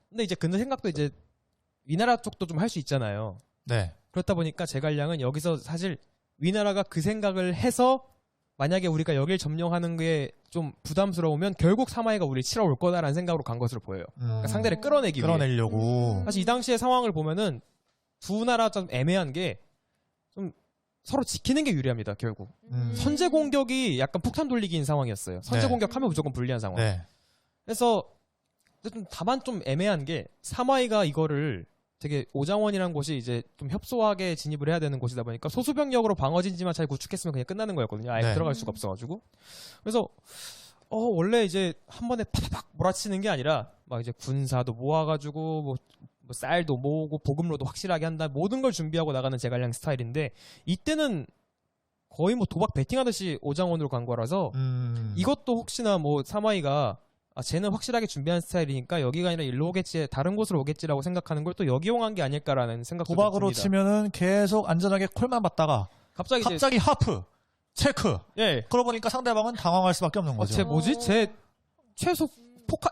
근데 이제 그 생각도 이제 위나라 쪽도 좀 할 수 있잖아요. 네. 그렇다 보니까 제갈량은 여기서 사실 위나라가 그 생각을 해서 만약에 우리가 여길 점령하는 게 좀 부담스러우면 결국 사마이가 우리를 치러 올 거다라는 생각으로 간 것으로 보여요. 그러니까 상대를 끌어내기 위해. 끌어내려고. 사실 이 당시의 상황을 보면은 두 나라 좀 애매한 게 좀 서로 지키는 게 유리합니다. 결국 선제 공격이 약간 폭탄 돌리기인 상황이었어요. 선제 네. 공격하면 무조건 불리한 상황. 네. 그래서 좀 다만 좀 애매한 게 사마이가 이거를 되게 오장원이라는 곳이 이제 좀 협소하게 진입을 해야 되는 곳이다 보니까 소수병력으로 방어진지만 잘 구축했으면 그냥 끝나는 거였거든요. 아예 네. 들어갈 수가 없어가지고. 그래서 원래 이제 한 번에 팍팍 몰아치는 게 아니라 막 이제 군사도 모아가지고 뭐 쌀도 모으고 보급로도 확실하게 한다 모든 걸 준비하고 나가는 제갈량 스타일인데 이때는 거의 뭐 도박 베팅하듯이 오장원으로 간 거라서 이것도 혹시나 뭐 사마이가 쟤는 확실하게 준비한 스타일이니까 여기가 아니라 일로 오겠지 다른 곳으로 오겠지라고 생각하는 걸 또 역이용한 게 아닐까라는 생각도 도박으로 듭니다. 치면은 계속 안전하게 콜만 받다가 갑자기 하프 체크. 예. 그러고 보니까 상대방은 당황할 수밖에 없는 거죠. 쟤 뭐지? 쟤 최소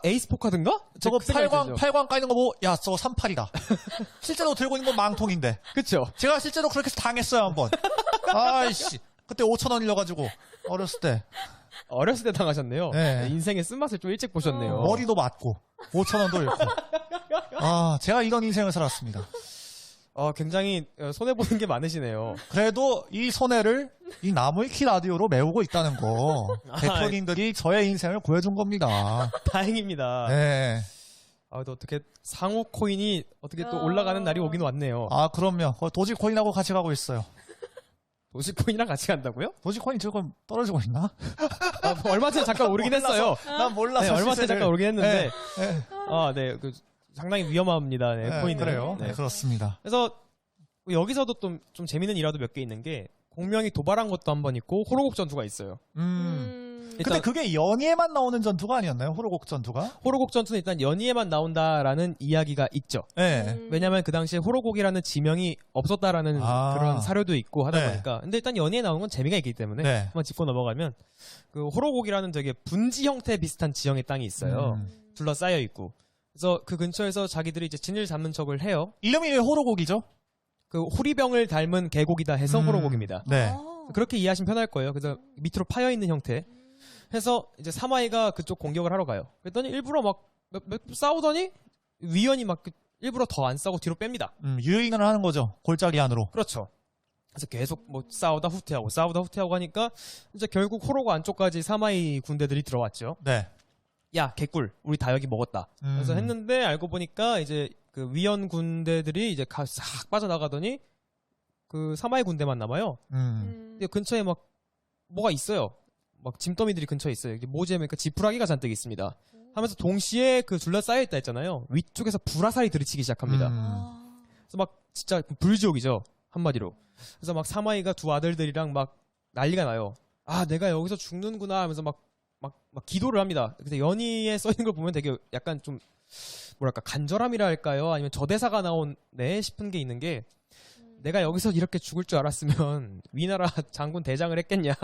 에이스 포카든가? 저거 그 생각이 8광 까이는 거 보고 야 저거 38이다. 실제로 들고 있는 건 망통인데. 그쵸? 제가 실제로 그렇게 해서 당했어요 한번. 아이씨 그때 5,000원 잃어가지고 어렸을 때. 어렸을 때 당하셨네요. 네. 인생의 쓴맛을 좀 일찍 보셨네요. 머리도 맞고 5,000원도 잃고. 아, 제가 이런 인생을 살았습니다. 굉장히 손해보는 게 많으시네요. 그래도 이 손해를 이 나무위키 라디오로 메우고 있다는 거 대표님들이 저의 인생을 구해준 겁니다. 다행입니다. 네. 또 어떻게 상호 코인이 어떻게 또 올라가는 날이 오긴 왔네요. 아, 그럼요. 도지코인하고 같이 가고 있어요. 도시 코인이랑 같이 간다고요? 도지코인 지금 떨어지고 있나? 뭐 얼마 전에 잠깐 오르긴 했어요. 난 몰라서. 네, 얼마 전에 시세를. 잠깐 오르긴 했는데, 네. 네, 상당히 위험합니다. 네, 네, 코인은. 그래요. 네. 네, 그렇습니다. 그래서 여기서도 좀 재밌는 일화도 몇 개 있는 게 공명이 도발한 것도 한 번 있고 호로곡 전투가 있어요. 근데 일단 그게 연희에만 나오는 전투가 아니었나요? 호로곡 전투가? 호로곡 전투는 일단 연희에만 나온다라는 이야기가 있죠. 네. 왜냐면 그 당시에 호로곡이라는 지명이 없었다라는 아. 그런 사료도 있고 하다 네. 보니까. 근데 일단 연희에 나오는 건 재미가 있기 때문에 네. 한번 짚고 넘어가면 그 호로곡이라는 되게 분지 형태 비슷한 지형의 땅이 있어요. 둘러싸여 있고. 그래서 그 근처에서 자기들이 이제 진을 잡는 척을 해요. 이름이 왜 호로곡이죠? 그 호리병을 닮은 계곡이다 해서 호로곡입니다. 네. 그렇게 이해하시면 편할 거예요. 그래서 밑으로 파여 있는 형태. 해서 이제 사마이가 그쪽 공격을 하러 가요. 그랬더니 일부러 막 싸우더니 위원이 막 일부러 더 안 싸우고 뒤로 뺍니다. 유인을 하는 거죠. 골짜기 안으로. 그렇죠. 그래서 계속 뭐 싸우다 후퇴하고 하니까 이제 결국 호로고 안쪽까지 사마이 군대들이 들어왔죠. 네. 야 개꿀 우리 다 여기 먹었다. 그래서 했는데 알고 보니까 이제 그 위원 군대들이 이제 싹 빠져나가더니 그 사마이 군대만 남아요. 근데 근처에 막 뭐가 있어요. 막 짐더미들이 근처에 있어요. 이게 뭐지 하면 지푸라기가 잔뜩 있습니다. 하면서 동시에 그 둘러싸여 있다 했잖아요. 위쪽에서 불화살이 들이치기 시작합니다. 그래서 막 진짜 불지옥이죠. 한마디로. 그래서 막 사마이가 두 아들들이랑 막 난리가 나요. 아 내가 여기서 죽는구나 하면서 막 기도를 합니다. 근데 연희에 써있는 걸 보면 되게 약간 좀 뭐랄까 간절함이라 할까요? 아니면 저대사가 나오네 싶은 게 있는 게 내가 여기서 이렇게 죽을 줄 알았으면 위나라 장군 대장을 했겠냐.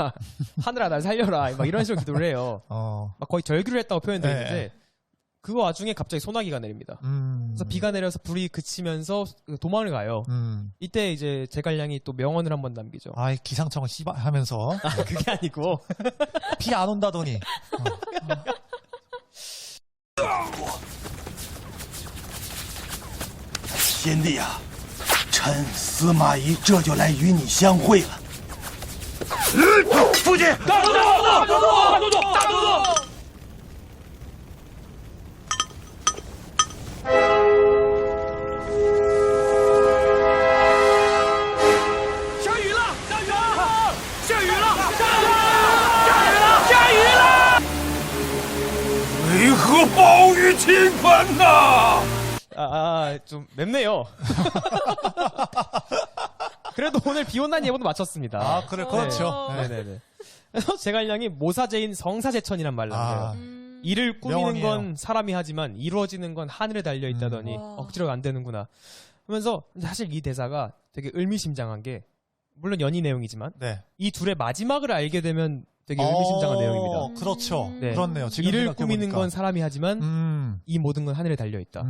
하늘아 날 살려라. 막 이런 식으로 기도를 해요. 막 거의 절규를 했다고 표현되는데 그 와중에 갑자기 소나기가 내립니다. 그래서 비가 내려서 불이 그치면서 도망을 가요. 이때 이제 제갈량이 또 명언을 한번 남기죠. 아이 기상청은 씨발 하면서 그게 아니고 비 안 온다더니 贤弟呀，臣司马懿这就来与你相会了。父亲，大都督！下雨了！下雨了！为何暴雨倾盆呐？ 좀 맵네요. 그래도 오늘 비 온다는 예보도 맞췄습니다. 아 그래 그렇죠. 네. 네네네. 그래서 제갈량이 모사제인 성사제천이란 말을 남겨요. 일을 꾸미는 명언이에요. 건 사람이 하지만 이루어지는 건 하늘에 달려 있다더니 억지로 안 되는구나. 하면서 사실 이 대사가 되게 의미심장한 게 물론 연희 내용이지만 네. 이 둘의 마지막을 알게 되면 되게 의미심장한 내용입니다. 그렇죠. 네. 그렇네요. 지금 일을 생각해보니까. 꾸미는 건 사람이 하지만 이 모든 건 하늘에 달려 있다.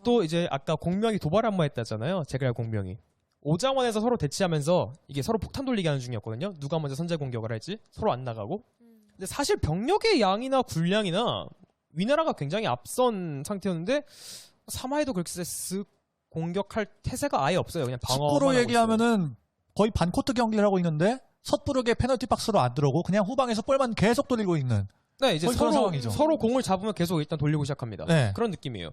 또 이제 아까 공명이 도발 한번 했다잖아요. 제갈 공명이. 오장원에서 서로 대치하면서 이게 서로 폭탄 돌리기 하는 중이었거든요. 누가 먼저 선제 공격을 할지 서로 안 나가고. 근데 사실 병력의 양이나 군량이나 위나라가 굉장히 앞선 상태였는데 사마이도 그렇게 쓱 공격할 태세가 아예 없어요. 그냥 방어만 축구로 하고 얘기하면은 거의 반코트 경기를 하고 있는데 섣부르게 페널티 박스로 안 들어오고 그냥 후방에서 볼만 계속 돌리고 있는. 네, 이제 거의 그런 상황이죠. 서로 공을 잡으면 계속 일단 돌리고 시작합니다. 네. 그런 느낌이에요.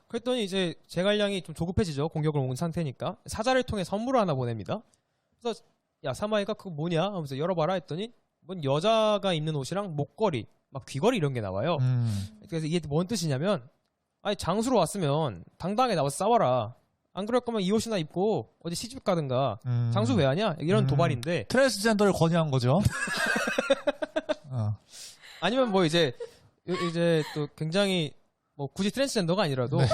그랬더니 이제 제갈량이 좀 조급해지죠. 공격을 온 상태니까 사자를 통해 선물을 하나 보냅니다. 그래서 야 사마이가 그거 뭐냐 하면서 열어봐라 했더니 뭔 여자가 입는 옷이랑 목걸이, 막 귀걸이 이런 게 나와요. 그래서 이게 뭔 뜻이냐면 아니 장수로 왔으면 당당하게 나와서 싸워라. 안 그럴 거면 이 옷이나 입고 어디 시집 가든가. 장수 왜 하냐? 이런 도발인데 트랜스젠더를 권유한 거죠. 아니면 뭐 이제 또 굉장히 뭐 굳이 트랜스젠더가 아니라도 네.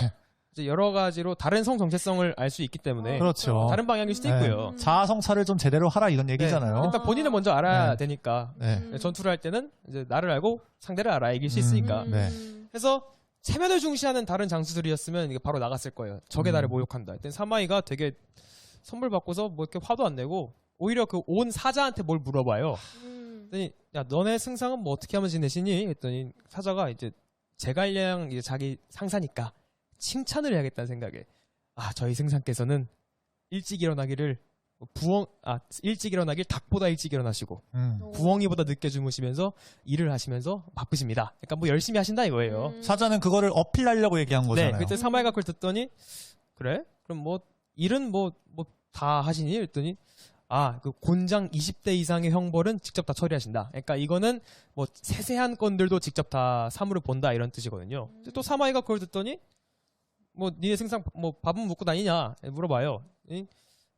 이제 여러 가지로 다른 성 정체성을 알 수 있기 때문에 그렇죠. 다른 방향일 수도 네. 있고요. 자아성찰을 좀 제대로 하라 이런 얘기잖아요. 일단 본인을 먼저 알아야 네. 되니까 네. 전투를 할 때는 이제 나를 알고 상대를 알아야 이길 수 있으니까. 네. 그래서 체면을 중시하는 다른 장수들이었으면 이게 바로 나갔을 거예요. 적의 나를 모욕한다. 일단 사마이가 되게 선물 받고서 뭐 이렇게 화도 안 내고 오히려 그 온 사자한테 뭘 물어봐요. 그랬더니 야 너네 승상은 뭐 어떻게 하면 지내시니? 했더니 사자가 이제 제갈량 이제 자기 상사니까 칭찬을 해야겠다는 생각에 저희 승상께서는 일찍 일어나기를 일찍 일어나길 닭보다 일찍 일어나시고 부엉이보다 늦게 주무시면서 일을 하시면서 바쁘십니다. 그러니까 뭐 열심히 하신다 이거예요. 사자는 그거를 어필하려고 얘기한 거잖아요. 네, 그때 사마이가 그걸 듣더니 그래? 그럼 뭐 일은 뭐 다 하시니? 했더니 그 곤장 20대 이상의 형벌은 직접 다 처리하신다. 그러니까 이거는 뭐 세세한 건들도 직접 다 사무를 본다 이런 뜻이거든요. 근데 또 사마이가 그걸 듣더니 뭐 니네 승상 뭐 밥은 먹고 다니냐 물어봐요.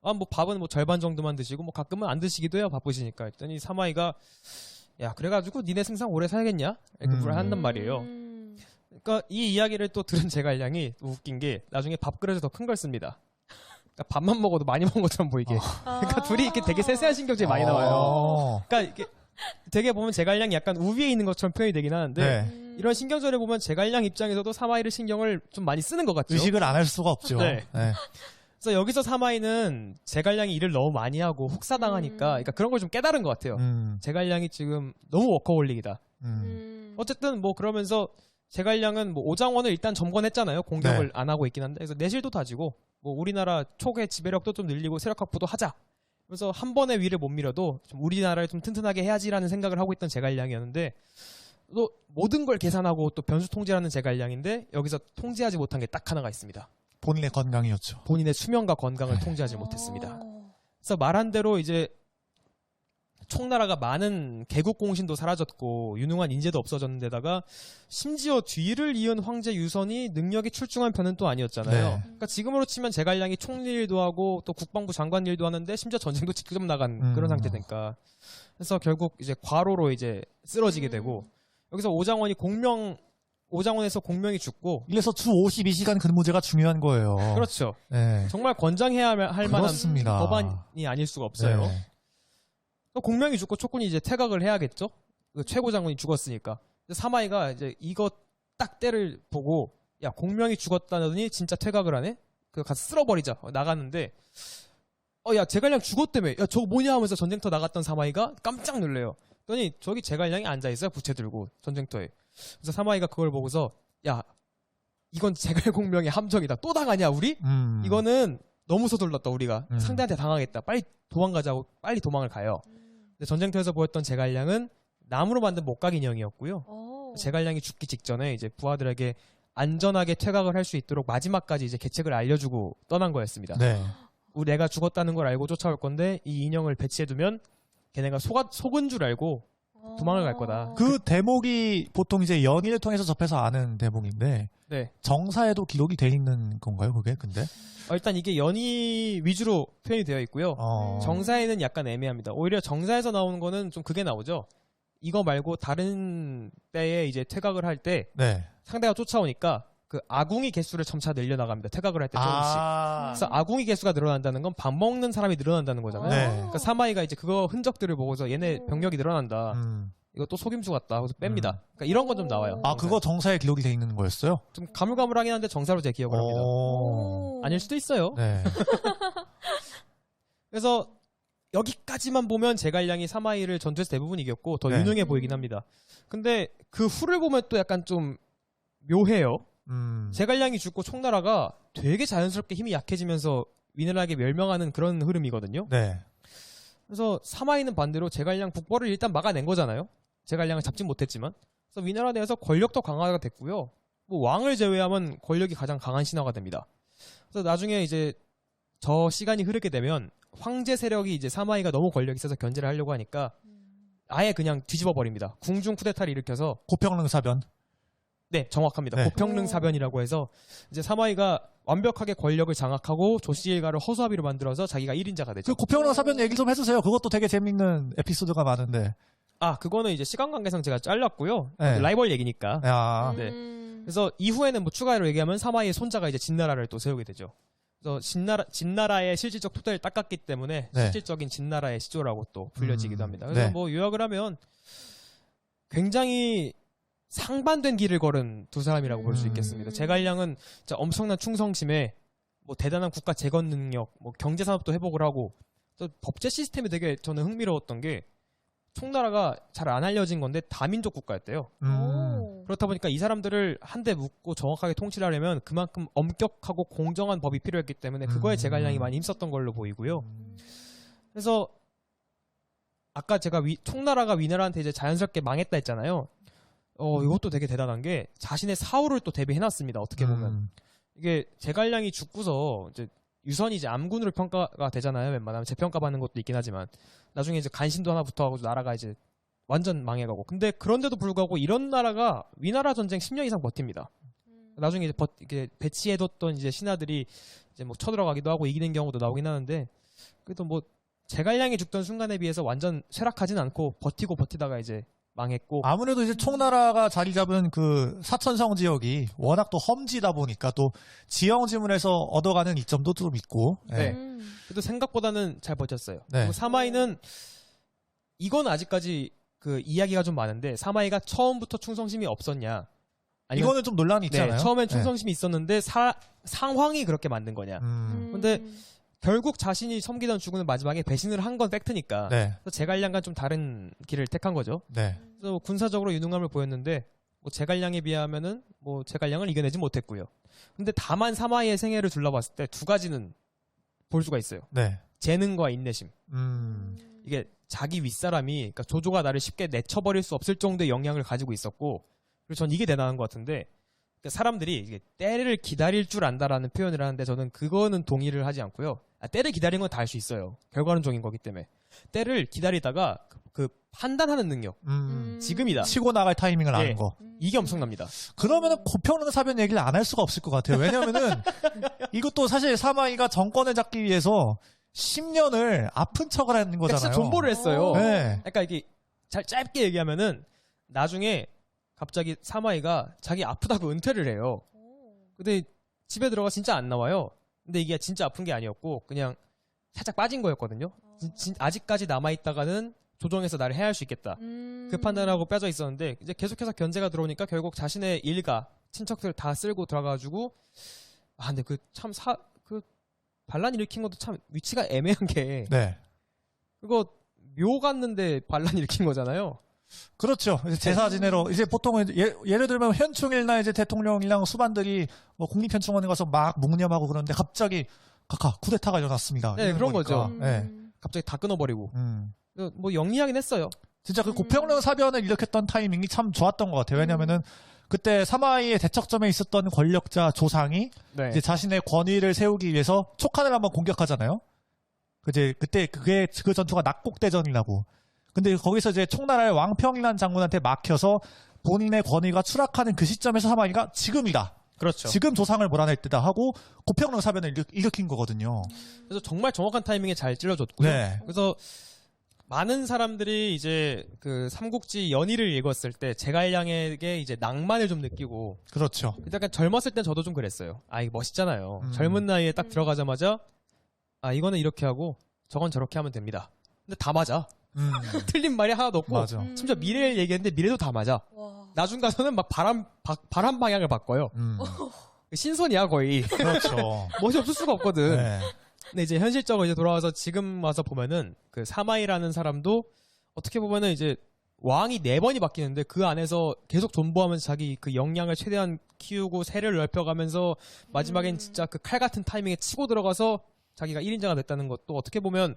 뭐 밥은 뭐 절반 정도만 드시고 뭐 가끔은 안 드시기도 해요. 바쁘시니까. 했더니 사마이가 야 그래가지고 니네 승상 오래 살겠냐? 이렇게 물을 한단 말이에요. 그러니까 이 이야기를 또 들은 제갈량이 또 웃긴 게 나중에 밥그릇을 더 큰 걸 씁니다. 그러니까 밥만 먹어도 많이 먹은 것처럼 보이게. 그러니까 둘이 이렇게 되게 세세한 신경질이 많이 나와요. 그러니까 이게 되게 보면 제갈량이 약간 우위에 있는 것처럼 표현이 되긴 하는데 네. 이런 신경절에 보면 제갈량 입장에서도 사마이를 신경을 좀 많이 쓰는 것 같죠. 의식을 안 할 수가 없죠. 네. 네. 그래서 여기서 사마이는 제갈량이 일을 너무 많이 하고 혹사당하니까 그러니까 그런 걸 좀 깨달은 것 같아요. 제갈량이 지금 너무 워커홀릭이다. 어쨌든 뭐 그러면서 제갈량은 뭐 오장원을 일단 점검했잖아요. 공격을 네. 안 하고 있긴 한데 그래서 내실도 다지고 뭐 우리나라 촉의 지배력도 좀 늘리고 세력 확보도 하자. 그래서 한 번의 위를 못 밀어도 좀 우리나라를 좀 튼튼하게 해야지라는 생각을 하고 있던 제갈량이었는데 또 모든 걸 계산하고 또 변수 통제하는 제갈량인데 여기서 통제하지 못한 게 딱 하나가 있습니다. 본인의 건강이었죠. 본인의 수명과 건강을 통제하지 못했습니다. 그래서 말한 대로 이제 총나라가 많은 개국 공신도 사라졌고 유능한 인재도 없어졌는데다가 심지어 뒤를 이은 황제 유선이 능력이 출중한 편은 또 아니었잖아요. 네. 그러니까 지금으로 치면 제갈량이 총리일도 하고 또 국방부 장관 일도 하는데 심지어 전쟁도 직접 나간 그런 상태니까. 그래서 결국 이제 과로로 이제 쓰러지게 되고 여기서 오장원에서 공명이 죽고 이래서 주 52시간 근무제가 중요한 거예요. 그렇죠. 네. 정말 건장해야 할 만한 그렇습니다. 법안이 아닐 수가 없어요. 네. 또 공명이 죽고 촉군이 이제 퇴각을 해야겠죠. 그 최고 장군이 죽었으니까. 사마이가 이제 이거 딱 때를 보고 야 공명이 죽었다더니 진짜 퇴각을 하네. 그 가서 쓸어버리자. 나갔는데 야 제갈량 죽었다며. 야 저거 뭐냐 하면서 전쟁터 나갔던 사마이가 깜짝 놀래요. 그랬더니 저기 제갈량이 앉아 있어요. 부채 들고 전쟁터에. 그래서 사마이가 그걸 보고서 야 이건 제갈공명의 함정이다. 또 당하냐 우리? 이거는 너무 서둘렀다 우리가. 상대한테 당하겠다. 빨리 도망가자고 빨리 도망을 가요. 근데 전쟁터에서 보였던 제갈량은 나무로 만든 목각 인형이었고요. 제갈량이 죽기 직전에 이제 부하들에게 안전하게 퇴각을 할 수 있도록 마지막까지 이제 계책을 알려주고 떠난 거였습니다. 네. 우리 내가 죽었다는 걸 알고 쫓아올 건데 이 인형을 배치해두면 걔네가 속은 줄 알고 도망을 갈 거다. 그 대목이 보통 이제 연의를 통해서 접해서 아는 대목인데 네. 정사에도 기록이 돼 있는 건가요, 그게? 근데 일단 이게 연의 위주로 표현이 되어 있고요. 정사에는 약간 애매합니다. 오히려 정사에서 나오는 거는 좀 그게 나오죠. 이거 말고 다른 때에 이제 퇴각을 할 때 네. 상대가 쫓아오니까 그 아궁이 개수를 점차 늘려나갑니다. 퇴각을 할 때 조금씩. 그래서 아궁이 개수가 늘어난다는 건 밥 먹는 사람이 늘어난다는 거잖아요. 네. 그러니까 사마이가 이제 그거 흔적들을 보고서 얘네 병력이 늘어난다. 이거 또 속임수 같다. 그래서 뺍니다. 그러니까 이런 건 좀 나와요. 그거 정사에 기록이 돼 있는 거였어요? 좀 가물가물하긴 한데 정사로 제 기억을 합니다. 아닐 수도 있어요. 네. 그래서 여기까지만 보면 제갈량이 사마이를 전투에서 대부분 이겼고 더 네. 유능해 보이긴 합니다. 근데 그 후를 보면 또 약간 좀 묘해요. 제갈량이 죽고 총나라가 되게 자연스럽게 힘이 약해지면서 위늘하게 멸망하는 그런 흐름이거든요. 네. 그래서 사마이는 반대로 제갈량 북벌을 일단 막아낸 거잖아요. 제갈량을 잡진 못했지만. 그래서 위나라 내에서 권력도 강화가 됐고요. 뭐 왕을 제외하면 권력이 가장 강한 신하가 됩니다. 그래서 나중에 이제 저 시간이 흐르게 되면 황제 세력이 이제 사마이가 너무 권력이 있어서 견제를 하려고 하니까 아예 그냥 뒤집어 버립니다. 궁중 쿠데타를 일으켜서 고평릉 사변. 네, 정확합니다. 네. 고평릉 사변이라고 해서 이제 사마이가 완벽하게 권력을 장악하고 조씨일가를 허수아비로 만들어서 자기가 1인자가 되죠. 그 고평릉 사변 얘기 좀 해주세요. 그것도 되게 재밌는 에피소드가 많은데. 그거는 이제 시간 관계상 제가 잘랐고요. 네. 라이벌 얘기니까. 야. 네. 그래서 이후에는 뭐 추가로 얘기하면 사마이의 손자가 이제 진나라를 또 세우게 되죠. 그래서 진나라의 실질적 토대를 닦았기 때문에 네. 실질적인 진나라의 시조라고 또 불려지기도 합니다. 그래서 네. 뭐 요약을 하면 굉장히 상반된 길을 걸은 두 사람이라고 볼 수 있겠습니다. 제갈량은 진짜 엄청난 충성심에 뭐 대단한 국가 재건 능력, 뭐 경제 산업도 회복을 하고 또 법제 시스템이 되게 저는 흥미로웠던 게 총나라가 잘 안 알려진 건데 다민족 국가였대요. 오. 그렇다 보니까 이 사람들을 한데 묶고 정확하게 통치를 하려면 그만큼 엄격하고 공정한 법이 필요했기 때문에 그거에 제갈량이 많이 힘썼던 걸로 보이고요. 그래서 아까 제가 총나라가 위나라한테 이제 자연스럽게 망했다 했잖아요. 이것도 되게 대단한 게 자신의 사후를 또 대비해놨습니다. 어떻게 보면 이게 제갈량이 죽고서 이제 유선이 이제 암군으로 평가가 되잖아요. 웬만하면 재평가받는 것도 있긴 하지만 나중에 이제 간신도 하나 붙어가고 나라가 이제 완전 망해가고. 근데 그런데도 불구하고 이런 나라가 위나라 전쟁 10년 이상 버팁니다. 나중에 이제 이게 배치해뒀던 이제 신하들이 이제 뭐 쳐들어가기도 하고 이기는 경우도 나오긴 하는데 그래도 뭐 제갈량이 죽던 순간에 비해서 완전 쇠락하진 않고 버티다가 이제 망했고. 아무래도 이제 총나라가 자리 잡은 그 사천성 지역이 워낙 또 험지다 보니까 또 지형 지문에서 얻어가는 이점도 좀 있고. 네. 네. 그래도 생각보다는 잘 버텼어요. 네. 그리고 사마이는 이건 아직까지 그 이야기가 좀 많은데 사마이가 처음부터 충성심이 없었냐? 아니면 이거는 좀 논란이 있잖아요. 네, 처음엔 충성심이 있었는데 상황이 그렇게 만든 거냐? 근데 결국 자신이 섬기던 주군은 마지막에 배신을 한 건 팩트니까. 네. 그래서 제갈량과 좀 다른 길을 택한 거죠. 네. 그래서 군사적으로 유능함을 보였는데 뭐 제갈량에 비하면은 뭐 제갈량을 이겨내지 못했고요. 근데 다만 사마이의 생애를 둘러봤을 때 두 가지는 볼 수가 있어요. 네. 재능과 인내심. 이게 자기 윗사람이 그러니까 조조가 나를 쉽게 내쳐버릴 수 없을 정도의 영향을 가지고 있었고, 그리고 전 이게 대단한 것 같은데 그러니까 사람들이 이게 때를 기다릴 줄 안다라는 표현을 하는데 저는 그거는 동의를 하지 않고요. 때를 기다리는 건 다 할 수 있어요. 결과론적인 거기 때문에. 때를 기다리다가 그 판단하는 능력. 지금이다. 치고 나갈 타이밍을 아는 예. 거. 이게 엄청납니다. 그러면은 고평능 사변 얘기를 안 할 수가 없을 것 같아요. 왜냐면은 이것도 사실 사마이가 정권을 잡기 위해서 10년을 아픈 척을 하는 그러니까 거잖아요. 진짜 존버를 했어요. 네. 그러니까 이게 잘 짧게 얘기하면은 나중에 갑자기 사마이가 자기 아프다고 은퇴를 해요. 근데 집에 들어가 진짜 안 나와요. 근데 이게 진짜 아픈 게 아니었고 그냥 살짝 빠진 거였거든요. 아직까지 남아있다가는 조정에서 나를 해할 수 있겠다. 그 판단하고 빠져 있었는데 이제 계속해서 견제가 들어오니까 결국 자신의 일가 친척들 다 쓸고 들어가가지고 근데 그 참 그 반란 일으킨 것도 참 위치가 애매한 게 네. 그거 묘 갔는데 반란 일으킨 거잖아요. 그렇죠. 이제 제사 지내러 이제 보통은 예를 들면 현충일날 이제 대통령이랑 수반들이 뭐 국립현충원에 가서 막 묵념하고 그러는데 갑자기 카카 쿠데타가 일어났습니다. 네, 이러는 그런 거니까. 거죠. 네. 갑자기 다 끊어버리고 뭐 영리하긴 했어요. 진짜 그 고평능 사변을 일으켰던 타이밍이 참 좋았던 것 같아요. 왜냐면은 그때 사마이의 대척점에 있었던 권력자 조상이 네. 이제 자신의 권위를 세우기 위해서 촉한을 한번 공격하잖아요. 그때 그게 그 전투가 낙곡대전이라고. 근데 거기서 이제 총나라의 왕평이라는 장군한테 막혀서 본인의 권위가 추락하는 그 시점에서 사마이가 지금이다. 그렇죠. 지금 조상을 몰아낼 때다 하고 고평능 사변을 일으킨 거거든요. 그래서 정말 정확한 타이밍에 잘 찔러줬고요. 네. 그래서 많은 사람들이 이제 그 삼국지 연의를 읽었을 때 제갈량에게 이제 낭만을 좀 느끼고 그렇죠. 약간 젊었을 땐 저도 좀 그랬어요. 이거 멋있잖아요. 젊은 나이에 딱 들어가자마자 이거는 이렇게 하고 저건 저렇게 하면 됩니다. 근데 다 맞아. 틀린 말이 하나도 없고 맞아. 심지어 미래를 얘기했는데 미래도 다 맞아. 와. 나중 가서는 막 바람 방향을 바꿔요. 신선이야 거의. 그렇죠. 멋이 없을 수가 없거든. 네. 근데 이제 현실적으로 이제 돌아와서 지금 와서 보면은 그 사마이라는 사람도 어떻게 보면은 이제 왕이 4번이 바뀌는데 그 안에서 계속 존버하면서 자기 그 역량을 최대한 키우고 세를 넓혀가면서 마지막엔 진짜 그 칼 같은 타이밍에 치고 들어가서 자기가 1인자가 됐다는 것도 어떻게 보면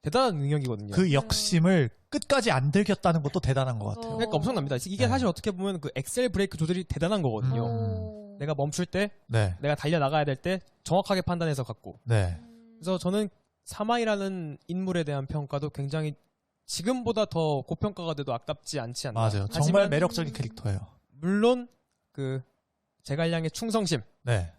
대단한 능력이거든요. 그 역심을 끝까지 안 들켰다는 것도 대단한 것 같아요. 그러니까 엄청납니다. 이게 네. 사실 어떻게 보면 그 엑셀 브레이크 조절이 대단한 거거든요. 내가 멈출 때, 네. 내가 달려나가야 될 때 정확하게 판단해서 갔고. 네. 그래서 저는 사마이라는 인물에 대한 평가도 굉장히 지금보다 더 고평가가 돼도 아깝지 않지 않나. 맞아요. 정말 하지만 매력적인 캐릭터예요. 물론 그 제갈량의 충성심, 네.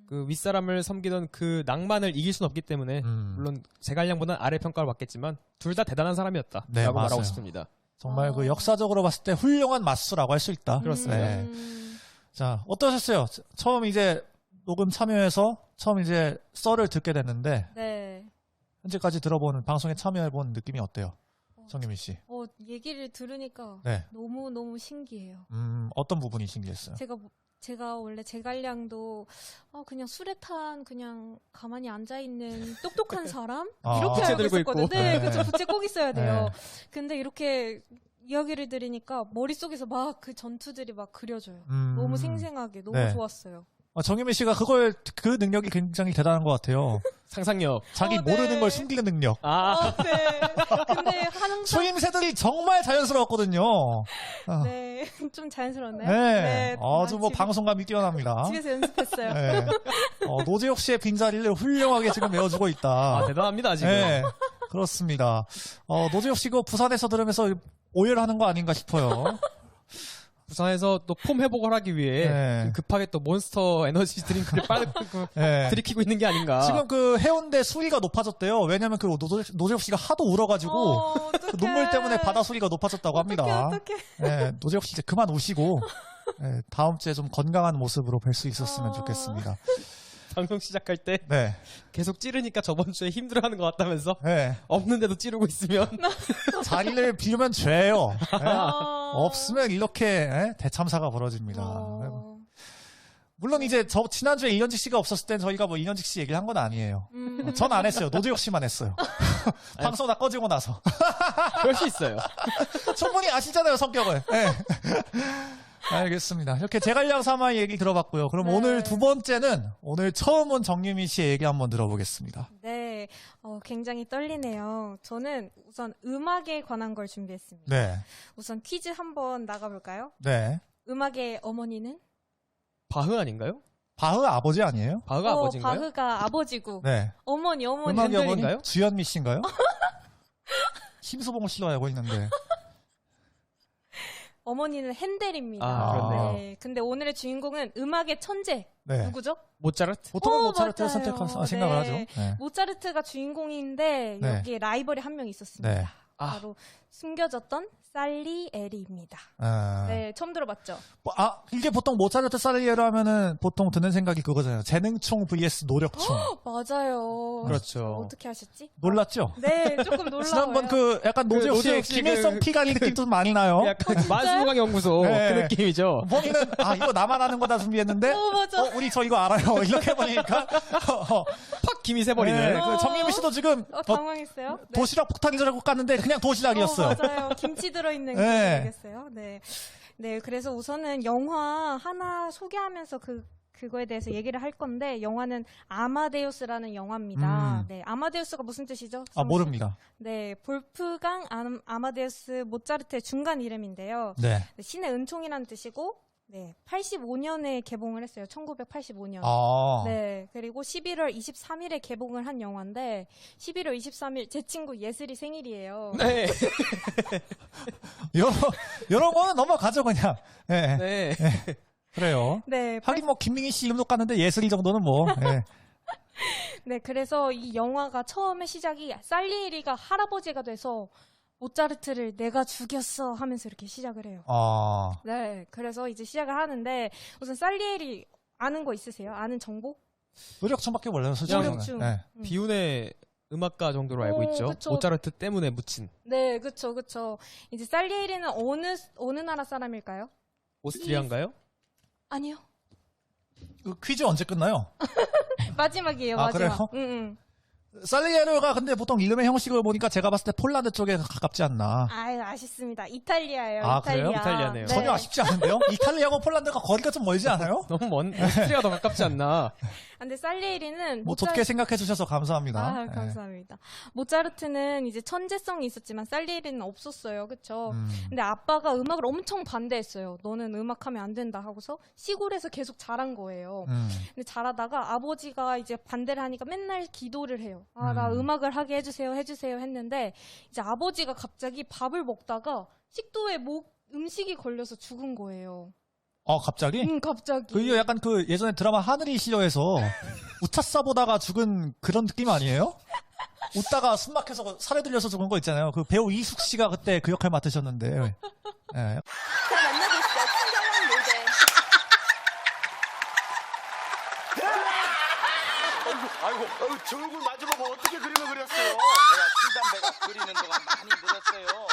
그 윗사람을 섬기던 그 낭만을 이길 수는 없기 때문에 물론 제갈량보다는 아래 평가를 받겠지만 둘 다 대단한 사람이었다라고 네, 맞아요. 말하고 싶습니다. 정말 그 역사적으로 봤을 때 훌륭한 맞수라고 할 수 있다. 그렇습니다. 네. 자, 어떠셨어요? 처음 이제 녹음 참여해서 처음 이제 썰을 듣게 됐는데 네. 현재까지 들어보는 방송에 참여해본 느낌이 어때요? 정유미 씨. 얘기를 들으니까 네. 너무 신기해요. 어떤 부분이 신기했어요? 제가 원래 제갈량도 그냥 술에 탄 그냥 가만히 앉아 있는 똑똑한 사람 이렇게 부채 알고 들고 있었거든요. 있고. 네, 네. 그렇죠. 부채 꼭 있어야 돼요. 근데 이렇게 이야기를 들으니까 머릿속에서 막 그 전투들이 막 그려져요. 너무 생생하게 너무 네. 좋았어요. 정유미 씨가 그 능력이 굉장히 대단한 것 같아요. 상상력. 자기 네. 모르는 걸 숨기는 능력. 네. 근데 항상 수임새들이 정말 자연스러웠거든요. 네, 좀 자연스러웠나요? 네. 아주 뭐 집에- 방송감이 뛰어납니다. 집에서 연습했어요. 네. 노재욱 씨의 빈자리를 훌륭하게 지금 메워주고 있다. 아, 대단합니다, 지금. 네. 그렇습니다. 노재욱 씨가 부산에서 들으면서 오해를 하는 거 아닌가 싶어요. 부산에서 또 폼 회복을 하기 위해 네. 급하게 또 몬스터 에너지 드링크를 빨리 네. 들이키고 있는 게 아닌가. 지금 그 해운대 수위가 높아졌대요. 왜냐면 그 노재욱 씨가 하도 울어가지고 그 눈물 때문에 바다 수위가 높아졌다고 합니다. 어떡해. 네, 노재욱 씨 이제 그만 우시고 네, 다음 주에 좀 건강한 모습으로 뵐 수 있었으면 좋겠습니다. 방송 시작할 때 네, 계속 찌르니까 저번 주에 힘들어하는 것 같다면서 네. 없는데도 찌르고 있으면 자리를 비우면 죄예요. 네? 어. 없으면 이렇게 대참사가 벌어집니다. 물론 이제 지난주에 이현직 씨가 없었을 땐 저희가 뭐 이현직 씨 얘기를 한 건 아니에요. 전 안 했어요. 노재욱 씨만 했어요. 방송 다 꺼지고 나서. 그럴 수 있어요. 충분히 아시잖아요, 성격을. 네. 알겠습니다. 이렇게 제갈량 사마이 얘기 들어봤고요. 그럼 네. 오늘 두 번째는 오늘 처음 온 정유미 씨의 얘기 한번 들어보겠습니다. 네, 굉장히 떨리네요. 저는 우선 음악에 관한 걸 준비했습니다. 네. 우선 퀴즈 한번 나가볼까요? 네. 음악의 어머니는? 바흐 아닌가요? 바흐 아버지 아니에요? 바흐가 아버지인가요? 바흐가 아버지고 네. 어머니 음악의 핸델인가요? 어머니 주현미 씨인가요? 심수봉을 싫어하고 있는데. 어머니는 핸델입니다. 아, 그렇네요. 네, 근데 오늘의 주인공은 음악의 천재 네. 누구죠? 모차르트? 보통은 어, 모차르트를 맞아요. 선택할 생각을 네. 하죠. 네. 모차르트가 주인공인데 네. 여기에 라이벌이 한 명 있었습니다. 네. 바로 숨겨졌던 살리에리입니다. 아. 네, 처음 들어봤죠? 이게 보통 모차르트 살리에로 하면은 보통 드는 생각이 그거잖아요. 재능충 vs 노력충. 맞아요. 그렇죠. 어떻게 하셨지? 놀랐죠? 네, 조금 놀라워요. 지난번 그 약간 노재욱 씨의 노재욱 씨 김일성 피가리 느낌도 많이 나요. 약간 만수무강 연구소 네. 그 느낌이죠. 본인은 이거 나만 아는 거다 준비했는데 맞아. 우리 저 이거 알아요. 이렇게 보니까 팍 김이 새버리는. 네, 그 정유미 씨도 지금 당황했어요. 네. 도시락 폭탄인 줄 알고 깠는데 그냥 도시락이었어요. 맞아요. 김치 들어있는 거 네. 모르겠어요. 네. 네, 그래서 우선은 영화 하나 소개하면서 그거에 대해서 얘기를 할 건데, 영화는 아마데우스라는 영화입니다. 네, 아마데우스가 무슨 뜻이죠? 모릅니다. 네, 볼프강 아마데우스 모차르트의 중간 이름인데요. 네. 신의 은총이라는 뜻이고, 네, 85년에 개봉을 했어요. 1985년. 네, 그리고 11월 23일에 개봉을 한 영화인데 11월 23일 제 친구 예슬이 생일이에요. 네. 이런 거는 넘어가죠 그냥. 네. 네. 그래요. 네, 하긴 뭐 김민희 씨 이름도 깠는데 예슬이 정도는 뭐. 네. 네, 그래서 이 영화가 처음에 시작이 살리에리가 할아버지가 돼서 모차르트를 내가 죽였어 하면서 이렇게 시작을 해요. 네, 그래서 이제 시작을 하는데 우선 살리에리 아는 거 있으세요? 아는 정보? 노력충밖에 몰라요 솔직히. 노력충. 네. 비운의 음악가 정도로 알고 있죠. 그쵸. 모차르트 때문에 묻힌. 네, 그쵸. 이제 살리에리는 어느 나라 사람일까요? 오스트리아인가요? 아니요. 그 퀴즈 언제 끝나요? 마지막이에요, 아, 마지막. 그래요? 살리에르가 근데 보통 이름의 형식을 보니까 제가 봤을 때 폴란드 쪽에 가깝지 않나. 아유, 아쉽습니다. 이탈리아예요. 그래요? 이탈리아네요. 전혀 아쉽지 않은데요? 이탈리아하고 폴란드가 거리가 좀 멀지 않아요? 너무 먼 오스트리아가 더 가깝지 않나. 근데 살리에리는 뭐 좋게 생각해 주셔서 감사합니다. 네. 감사합니다. 모차르트는 이제 천재성이 있었지만 살리에리는 없었어요. 그쵸? 근데 아빠가 음악을 엄청 반대했어요. 너는 음악하면 안 된다 하고서 시골에서 계속 자란 거예요. 근데 자라다가 아버지가 이제 반대를 하니까 맨날 기도를 해요. 나 음악을 하게 해주세요 했는데 이제 아버지가 갑자기 밥을 먹다가 식도에 음식이 걸려서 죽은 거예요. 갑자기? 갑자기. 그 약간 그 예전에 드라마 하늘이 시려에서 우차싸 보다가 죽은 그런 느낌 아니에요? 웃다가 숨 막혀서 살에 들려서 죽은 거 있잖아요. 그 배우 이숙 씨가 그때 그 역할 맡으셨는데. 네. 자, 만나보시죠. 친정한 모델. 아이고, 저 얼굴 마주보고 어떻게 그림을 그렸어요? 제가 진담배가 그리는 동안 많이 늘었어요.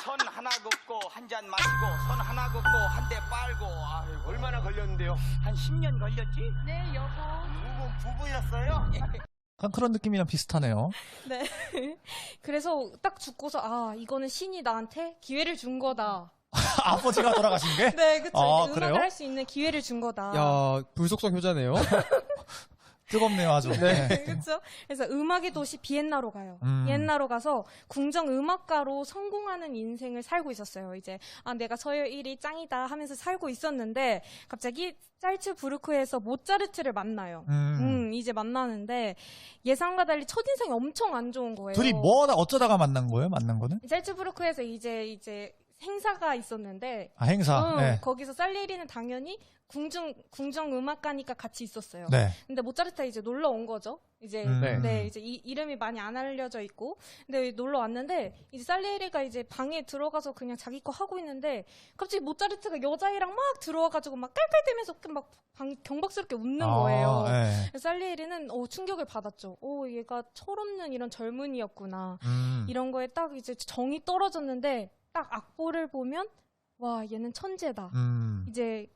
선 하나 긋고 한 잔 마시고 선 하나 긋고 한 대 빨고 아이고, 얼마나 걸렸는데요? 한 10년 걸렸지? 네, 여보. 부부였어요? 약간 그런 느낌이랑 비슷하네요. 네. 그래서 딱 죽고서 아 이거는 신이 나한테 기회를 준 거다. 아버지가 돌아가신 게? 네, 그쵸. 아, 이제 그래요? 음악을 할 수 있는 기회를 준 거다. 야, 불속성 효자네요. 뜨겁네요, 아주. 네. 네. 그렇죠. 그래서 음악의 도시 비엔나로 가요. 음. 비엔나로 가서 궁정 음악가로 성공하는 인생을 살고 있었어요. 이제 아 내가 서열 1위 짱이다 하면서 살고 있었는데 갑자기 짤츠부르크에서 모차르트를 만나요. 이제 만나는데 예상과 달리 첫인상이 엄청 안 좋은 거예요. 둘이 어쩌다가 만난 거예요? 만난 거는? 짤츠부르크에서 이제 행사가 있었는데 아, 행사. 네. 거기서 살리리는 당연히 궁정 음악가니까 같이 있었어요. 네. 근데 모차르트가 이제 놀러 온 거죠. 이제 네. 이제 이름이 많이 안 알려져 있고, 근데 놀러 왔는데 이제 살리에리가 이제 방에 들어가서 그냥 자기 거 하고 있는데 갑자기 모차르트가 여자애랑 막 들어와가지고 막 깔깔대면서 막 경박스럽게 웃는 거예요. 네. 살리에리는 충격을 받았죠. 얘가 철없는 이런 젊은이였구나. 음. 이런 거에 딱 이제 정이 떨어졌는데 딱 악보를 보면 와 얘는 천재다. 이제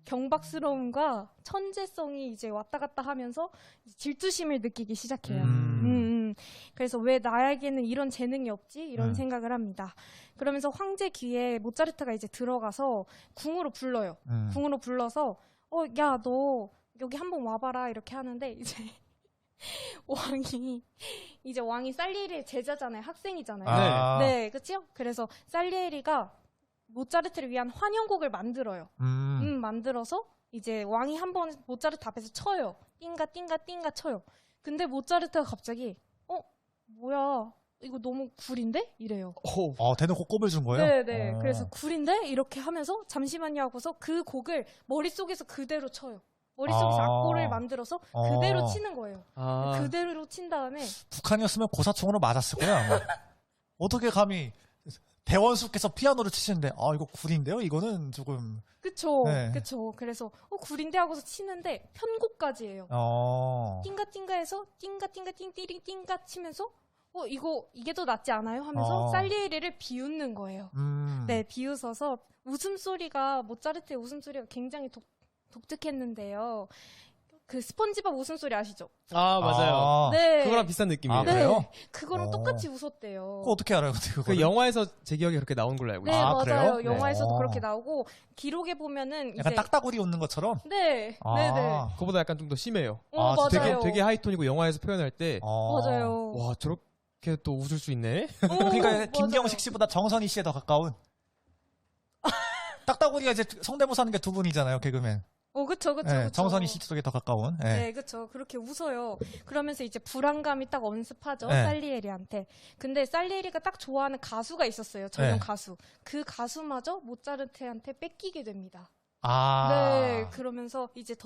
경박스러움과 천재성이 이제 왔다 갔다 하면서 질투심을 느끼기 시작해요. 그래서 왜 나에게는 이런 재능이 없지? 이런 생각을 합니다. 그러면서 황제 귀에 모차르트가 이제 들어가서 궁으로 불러요. 궁으로 불러서 야 너 여기 한번 와봐라 이렇게 하는데 이제 왕이 살리에리의 제자잖아요. 학생이잖아요. 아. 네, 그렇죠? 그래서 살리에리가 모차르트를 위한 환영곡을 만들어요. 만들어서 이제 왕이 한번 모차르트 앞에서 쳐요. 띵가 띵가 띵가 쳐요. 근데 모차르트가 갑자기 뭐야 이거 너무 구린데? 이래요. 대놓고 꼽을 준 거예요? 네네. 그래서 구린데? 이렇게 하면서 잠시만요 하고서 그 곡을 머릿속에서 그대로 쳐요. 머릿속에서 악보를 만들어서 그대로 치는 거예요. 그대로 친 다음에 북한이었으면 고사총으로 맞았을 거예요, 아마. 어떻게 감히 대원수께서 피아노를 치시는데 이거 굴인데요? 이거는 조금. 그쵸. 네. 그쵸. 그래서 굴인데 하고서 치는데 편곡까지 해요. 띵가 띵가해서 띵가 띵가 띵띠링 띵가 치면서 이게 더 낫지 않아요? 하면서 살리에리를 비웃는 거예요. 네, 비웃어서 모차르트의 웃음소리가 굉장히 독특했는데요. 그 스펀지밥 웃음소리 아시죠? 아, 맞아요. 네. 그거랑 비슷한 느낌이에요. 아, 그래요? 그거랑 똑같이 웃었대요. 그거 어떻게 알아요, 근데 그거? 그 영화에서 제 기억에 그렇게 나온 걸로 알고 네, 있어요. 맞아요. 그래요? 영화에서도 네. 그렇게 나오고 기록에 보면은 약간 이제 딱따구리 웃는 것처럼? 네, 네네. 그거보다 약간 좀 더 심해요. 맞아요. 되게 하이톤이고 영화에서 표현할 때 맞아요. 와, 저렇게 또 웃을 수 있네? 그러니까 김경식 씨보다 정선희 씨에 더 가까운. 딱따구리가 이제 성대모사 하는 게 두 분이잖아요, 개그맨. 그쵸. 네, 정선희 씨 쪽에 더 가까운. 네. 네, 그쵸. 그렇게 웃어요. 그러면서 이제 불안감이 딱 엄습하죠. 네. 살리에리한테. 근데 살리에리가 딱 좋아하는 가수가 있었어요. 전용 네. 가수. 그 가수마저 모차르트한테 뺏기게 됩니다. 아. 네, 그러면서 이제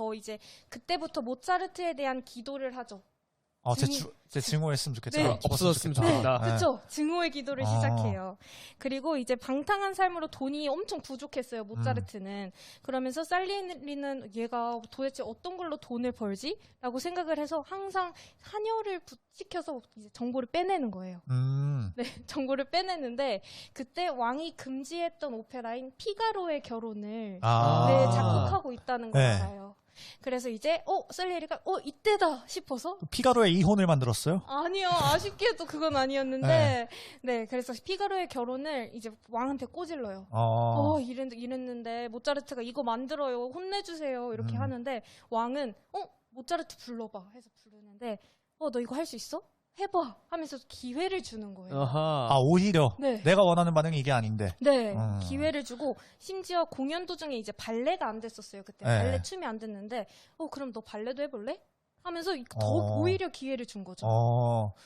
그때부터 모차르트에 대한 기도를 하죠. 제 증오했으면 좋겠죠. 네. 없어졌으면 좋겠다. 네. 그쵸? 증오의 기도를 시작해요. 그리고 이제 방탕한 삶으로 돈이 엄청 부족했어요, 모차르트는. 그러면서 살리에리는 얘가 도대체 어떤 걸로 돈을 벌지? 라고 생각을 해서 항상 하녀를 시켜서 이제 정보를 빼내는 거예요. 네, 정보를 빼내는데 그때 왕이 금지했던 오페라인 피가로의 결혼을 네, 작곡하고 있다는 걸 네. 알아요. 그래서 이제 살리에리가 이때다 싶어서 피가로의 이혼을 만들었어요? 아니요, 아쉽게도 그건 아니었는데 네, 그래서 피가로의 결혼을 이제 왕한테 꼬질러요. 이랬는데 모차르트가 이거 만들어요, 혼내주세요 이렇게 하는데 왕은 모차르트 불러봐 해서 부르는데 너 이거 할 수 있어? 해봐 하면서 기회를 주는 거예요. 아하. 오히려 네. 내가 원하는 반응이 이게 아닌데. 네, 기회를 주고 심지어 공연 도중에 이제 발레가 안 됐었어요. 그때 네. 발레 춤이 안 됐는데 그럼 너 발레도 해볼래? 하면서 더 오히려 기회를 준 거죠.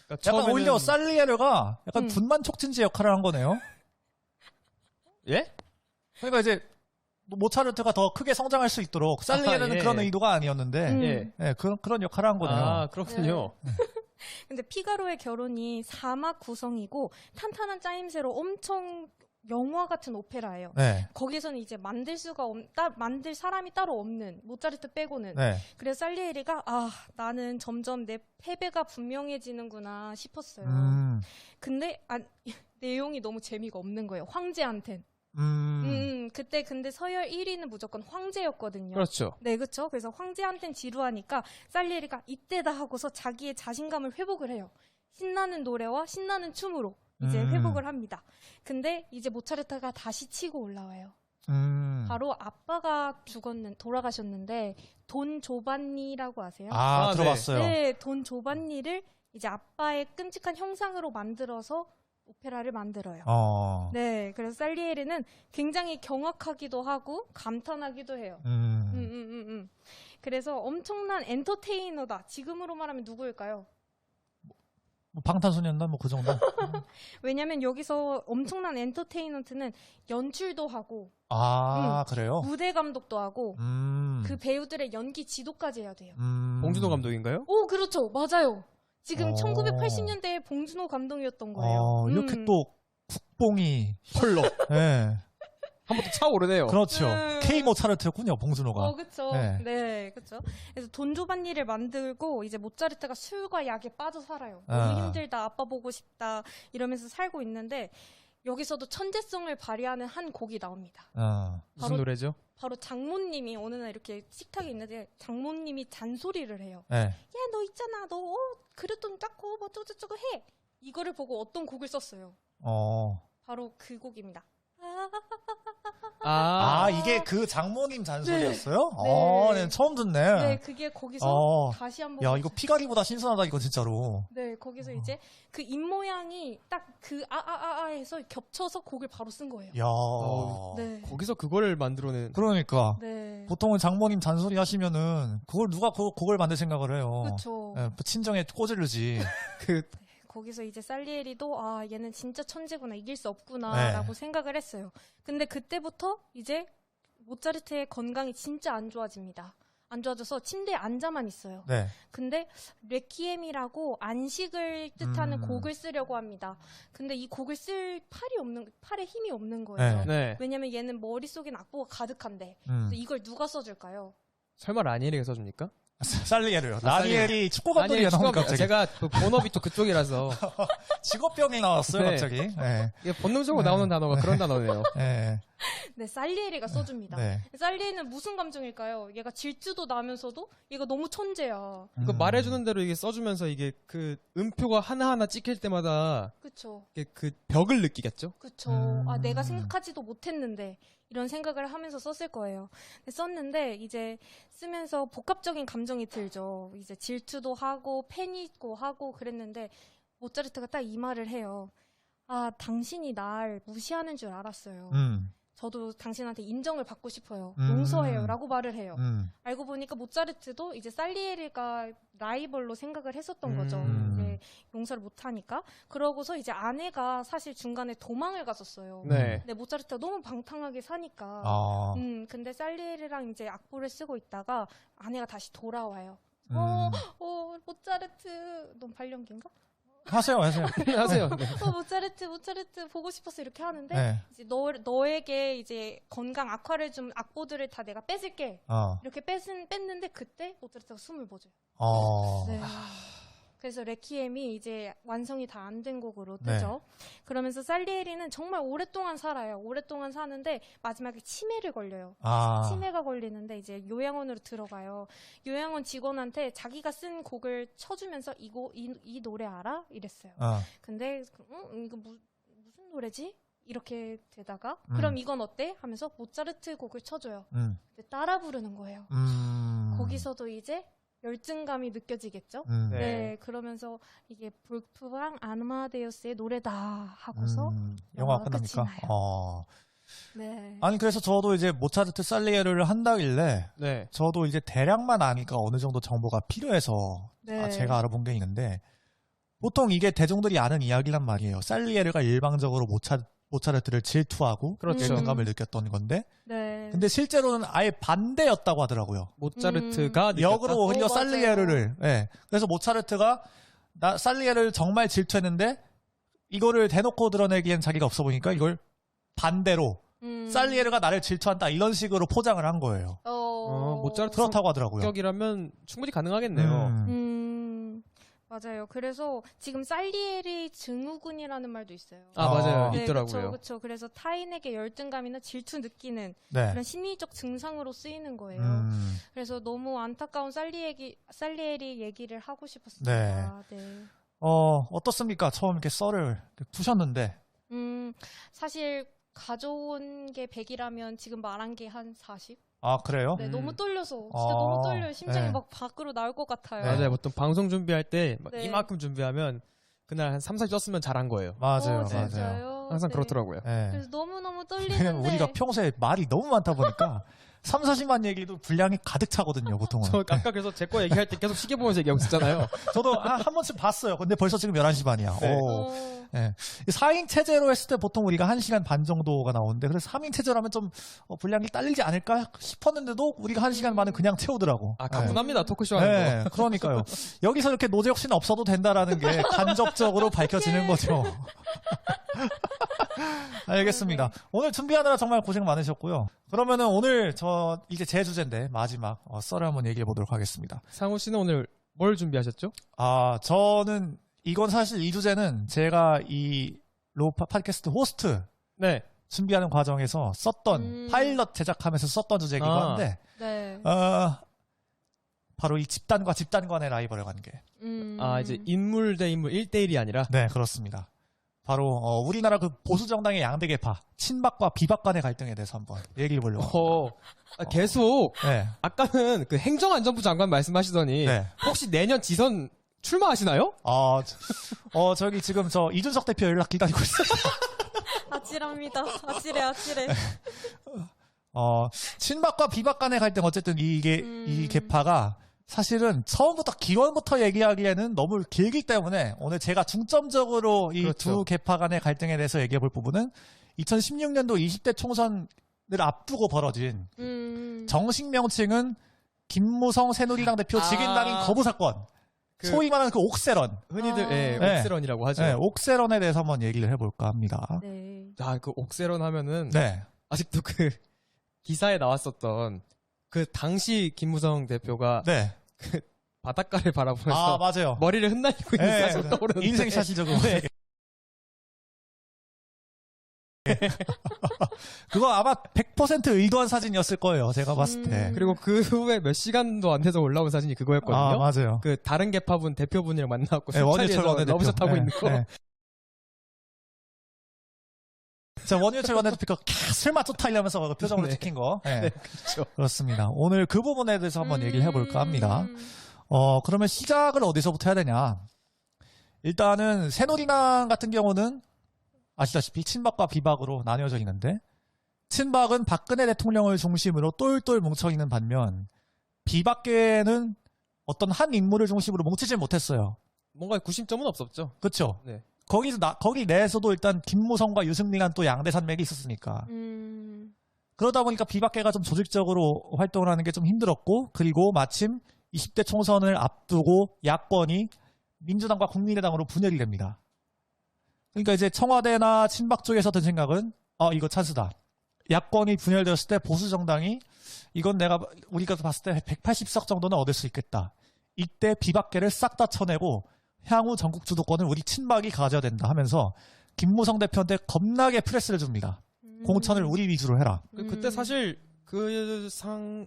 그러니까 약간 처음에는- 오히려 살리에르가 약간 분만 촉진제 역할을 한 거네요. 예? 그러니까 이제 모차르트가 더 크게 성장할 수 있도록 살리에르는 예. 그런 의도가 아니었는데 예. 그런 역할을 한 거네요. 아, 그렇군요. 근데 피가로의 결혼이 4막 구성이고 탄탄한 짜임새로 엄청 영화 같은 오페라예요. 네. 거기서는 이제 만들 사람이 따로 없는 모차르트 빼고는. 네. 그래서 살리에리가 나는 점점 내 패배가 분명해지는구나 싶었어요. 근데 내용이 너무 재미가 없는 거예요. 황제한텐. 그때 근데 서열 1위는 무조건 황제였거든요. 그렇죠. 네, 그렇죠. 그래서 황제한텐 지루하니까 살리에리가 이때다 하고서 자기의 자신감을 회복을 해요. 신나는 노래와 신나는 춤으로 이제 회복을 합니다. 근데 이제 모차르트가 다시 치고 올라와요. 바로 아빠가 돌아가셨는데 돈 조반니라고 아세요? 아, 들어봤어요. 네, 돈 조반니를 이제 아빠의 끔찍한 형상으로 만들어서 오페라를 만들어요. 네, 그래서 살리에리는 굉장히 경악하기도 하고 감탄하기도 해요. 그래서 엄청난 엔터테이너다. 지금으로 말하면 누구일까요? 뭐 방탄소년단 뭐 그 정도. 왜냐면 여기서 엄청난 엔터테인먼트는 연출도 하고 그래요? 무대 감독도 하고 그 배우들의 연기 지도까지 해야 돼요. 봉준호 감독인가요? 오, 그렇죠. 맞아요. 지금 어. 1980년대에 봉준호 감독이었던 거예요. 이렇게 또 국뽕이 펄로 네. 한 번 더 차오르네요. 그렇죠. K 모차르트였군요, 봉준호가. 그렇죠. 네. 네, 그렇죠. 그래서 돈 조반니를 만들고 이제 모차르트가 술과 약에 빠져 살아요. 너무 힘들다, 아빠 보고 싶다 이러면서 살고 있는데 여기서도 천재성을 발휘하는 한 곡이 나옵니다. 무슨 노래죠? 바로 장모님이 어느 날 이렇게 식탁에 있는데 장모님이 잔소리를 해요. 네. 야, 너 있잖아, 너 그릇 좀 닦고 뭐 어쩌고저쩌고 해. 이거를 보고 어떤 곡을 썼어요. 바로 그 곡입니다. 이게 그 장모님 잔소리였어요? 네. 네, 처음 듣네. 네, 그게 거기서 다시 한번. 야, 이거 피가리보다 신선하다, 이거 진짜로. 네, 거기서 이제 그 입모양이 딱 그 해서 겹쳐서 곡을 바로 쓴 거예요. 야. 네. 거기서 그거를 만들어낸. 그러니까. 네. 보통은 장모님 잔소리 하시면은, 그걸 누가 곡을 만들 생각을 해요. 그렇죠. 네, 친정에 꼬질르지. 거기서 이제 살리에리도 얘는 진짜 천재구나, 이길 수 없구나라고 생각을 했어요. 근데 그때부터 이제 모차르트의 건강이 진짜 안 좋아집니다. 안 좋아져서 침대에 앉아만 있어요. 네. 근데 레퀴엠이라고 안식을 뜻하는 곡을 쓰려고 합니다. 근데 이 곡을 쓸 팔에 힘이 없는 거예요. 네. 왜냐면 얘는 머릿속엔 악보가 가득한데 그래서 이걸 누가 써줄까요? 설마 라니엘이가 써줍니까? 살리에르요. 라니엘이 축구 감독이가 나오니까 갑자기. 제가 그 본업이 또 그쪽이라서 직업병이 나왔어요, 네. 갑자기. 네. 이게 본능적으로 나오는 단어가 그런 단어네요. 네. 네, 살리에리가 써줍니다. 네. 살리에는 무슨 감정일까요? 얘가 질투도 나면서도 얘가 너무 천재야. 그 말해주는 대로 이게 써주면서 이게 그 음표가 하나하나 찍힐 때마다 그쵸. 이게 그 벽을 느끼겠죠? 그쵸. 내가 생각하지도 못했는데 이런 생각을 하면서 썼을 거예요. 썼는데 이제 쓰면서 복합적인 감정이 들죠. 이제 질투도 하고 패닉도 하고 그랬는데 모차르트가 딱 이 말을 해요. 당신이 날 무시하는 줄 알았어요. 저도 당신한테 인정을 받고 싶어요. 용서해요. 라고 말을 해요. 알고 보니까 모차르트도 이제 살리에리가 라이벌로 생각을 했었던 거죠. 이제 용서를 못하니까. 그러고서 이제 아내가 사실 중간에 도망을 갔었어요. 네. 근데 모차르트가 너무 방탕하게 사니까. 근데 살리에리랑 이제 악보를 쓰고 있다가 아내가 다시 돌아와요. 모차르트, 넌 발령기인가? 하세요. 하세요. 네. 모차르트 보고 싶어서 이렇게 하는데 이제 너에게 이제 건강 악화를 좀 악보들을 다 내가 뺏을게. 이렇게 뺐는데 그때 모차르트가 숨을 멎어요. 네. 그래서 레퀴엠이 이제 완성이 다 안 된 곡으로 뜨죠. 그러면서 살리에리는 정말 오랫동안 살아요. 오랫동안 사는데 마지막에 치매를 걸려요. 치매가 걸리는데 이제 요양원으로 들어가요. 요양원 직원한테 자기가 쓴 곡을 쳐주면서 이 노래 알아? 이랬어요. 근데 이거 무슨 노래지? 이렇게 되다가 그럼 이건 어때? 하면서 모차르트 곡을 쳐줘요. 근데 따라 부르는 거예요. 거기서도 이제 열등감이 느껴지겠죠? 네, 그러면서 이게 볼프강 아마데우스의 노래다 하고서 영화가 끝이 끝납니까? 나요. 네. 아니 그래서 저도 이제 모차르트 살리에르를 한다길래 네. 저도 이제 대략만 아니까 어느 정도 정보가 필요해서 제가 알아본 게 있는데 보통 이게 대중들이 아는 이야기란 말이에요. 살리에르가 일방적으로 모차르트를 질투하고 열등감을 느꼈던 건데 근데 실제로는 아예 반대였다고 하더라고요. 모차르트가 역으로 오히려 맞아요. 살리에르를 그래서 모차르트가 살리에르를 정말 질투했는데 이거를 대놓고 드러내기엔 자기가 없어 보니까 이걸 반대로 살리에르가 나를 질투한다 이런 식으로 포장을 한 거예요. 모차르트 그렇다고 하더라고요. 성격이라면 충분히 가능하겠네요. 맞아요. 그래서 지금 살리에리 증후군이라는 말도 있어요. 아, 맞아요. 네, 있더라고요. 그렇죠. 그래서 타인에게 열등감이나 질투 느끼는 네. 그런 심리적 증상으로 쓰이는 거예요. 그래서 너무 안타까운 살리에리 얘기를 하고 싶었습니다. 네. 어떻습니까? 처음 이렇게 썰을 푸셨는데. 사실 가져온 게 100이라면 지금 말한 게 한 40? 아, 그래요? 네, 너무 떨려서 진짜 아, 너무 떨려요. 심장이 네. 막 밖으로 나올 것 같아요. 네. 맞아요. 보통 방송 준비할 때 막 네. 이만큼 준비하면 그날 한 3, 40 썼으면 잘한 거예요. 맞아요, 맞아요. 진짜요? 항상 네. 그렇더라고요. 네. 그래서 너무너무 왜냐면 떨리는데 우리가 평소에 말이 너무 많다 보니까 3, 40만 얘기도 분량이 가득 차거든요, 보통은. 저 아까 그래서 제 거 얘기할 때 계속 시계 보면서 얘기하고 있었잖아요. 저도 한 번쯤 봤어요. 근데 벌써 지금 11시 반이야. 네. 오. 네. 4인 체제로 했을 때 보통 우리가 1시간 반 정도가 나오는데, 그래서 3인 체제로 하면 좀 분량이 딸리지 않을까 싶었는데도 우리가 1시간 반은 그냥 채우더라고. 아, 가뿐합니다. 토크쇼 하는 네, 그러니까요. 여기서 이렇게 노재혁 씨는 없어도 된다라는 게 간접적으로 밝혀지는 거죠. 알겠습니다. 오늘 준비하느라 정말 고생 많으셨고요. 그러면은 오늘 이제 제 주제인데 마지막 썰을 한번 얘기해 보도록 하겠습니다. 거. 상호 씨는 오늘 뭘 준비하셨죠? 저는 이건 사실 이 주제는 제가 이 로우파 팟캐스트 호스트 네. 준비하는 과정에서 썼던 파일럿 제작하면서 썼던 주제이기도 아. 한데 네. 바로 이 집단과 집단 간의 라이벌의 관계. 아, 이제 인물 대 인물 1대1이 아니라 네, 그렇습니다. 바로 우리나라 그 보수 정당의 양대 계파, 친박과 비박 간의 갈등에 대해서 한번 얘기해 보려고. 계속 네. 아까는 그 행정안전부 장관 말씀하시더니 네. 혹시 내년 지선 출마하시나요? 저기 지금 이준석 대표 연락 기다리고 있어요. 아찔합니다. 아찔해. 친박과 비박 간의 갈등, 어쨌든 이 계파가 사실은 처음부터 기원부터 얘기하기에는 너무 길기 때문에 오늘 제가 중점적으로 이 두 그렇죠. 계파 간의 갈등에 대해서 얘기해 볼 부분은 2016년도 20대 총선을 앞두고 벌어진 정식 명칭은 김무성 새누리당 대표 직인당인 거부 사건, 소위 말하는 그 옥세런. 흔히들 예, 네. 옥세런이라고 하죠. 네, 옥세런에 대해서 한번 얘기를 해볼까 합니다. 네. 아, 그 옥세런 하면은 네. 아직도 그 기사에 나왔었던 그 당시 김무성 대표가 네. 바닷가를 바라보면서 맞아요. 머리를 흩날리고 있는 네, 사실 떠오르는데 인생샷이죠, 그거. 네. 그거 아마 100% 의도한 사진이었을 거예요, 제가 봤을 때. 그리고 그 후에 몇 시간도 안 돼서 올라온 사진이 그거였거든요. 맞아요. 그 다른 계파분 대표분이랑 만나고 네, 원유철 술자리에서 원내대표. 러브샷 하고 네, 있는 거. 네. 자, 원유철 원내대표가 설마 좋다 이러면서 그 표정으로 네. 찍힌 거. 네. 네, 그렇죠. 그렇습니다. 오늘 그 부분에 대해서 한번 얘기를 해볼까 합니다. 그러면 시작을 어디서부터 해야 되냐. 일단은 새누리당 같은 경우는 아시다시피 친박과 비박으로 나뉘어져 있는데, 친박은 박근혜 대통령을 중심으로 똘똘 뭉쳐있는 반면 비박계는 어떤 한 인물을 중심으로 뭉치질 못했어요. 뭔가 구심점은 없었죠. 그렇죠? 네. 거기 내에서도 일단 김무성과 유승민이란 또 양대 산맥이 있었으니까. 그러다 보니까 비박계가 좀 조직적으로 활동을 하는 게 좀 힘들었고, 그리고 마침 20대 총선을 앞두고 야권이 민주당과 국민의당으로 분열이 됩니다. 그러니까 이제 청와대나 친박 쪽에서 든 생각은 이거 찬스다. 야권이 분열되었을 때 보수 정당이 이건 우리가 봤을 때 180석 정도는 얻을 수 있겠다. 이때 비박계를 싹 다 쳐내고 향후 전국 주도권을 우리 친박이 가져야 된다 하면서 김무성 대표한테 겁나게 프레스를 줍니다. 공천을 우리 위주로 해라. 그때 사실 그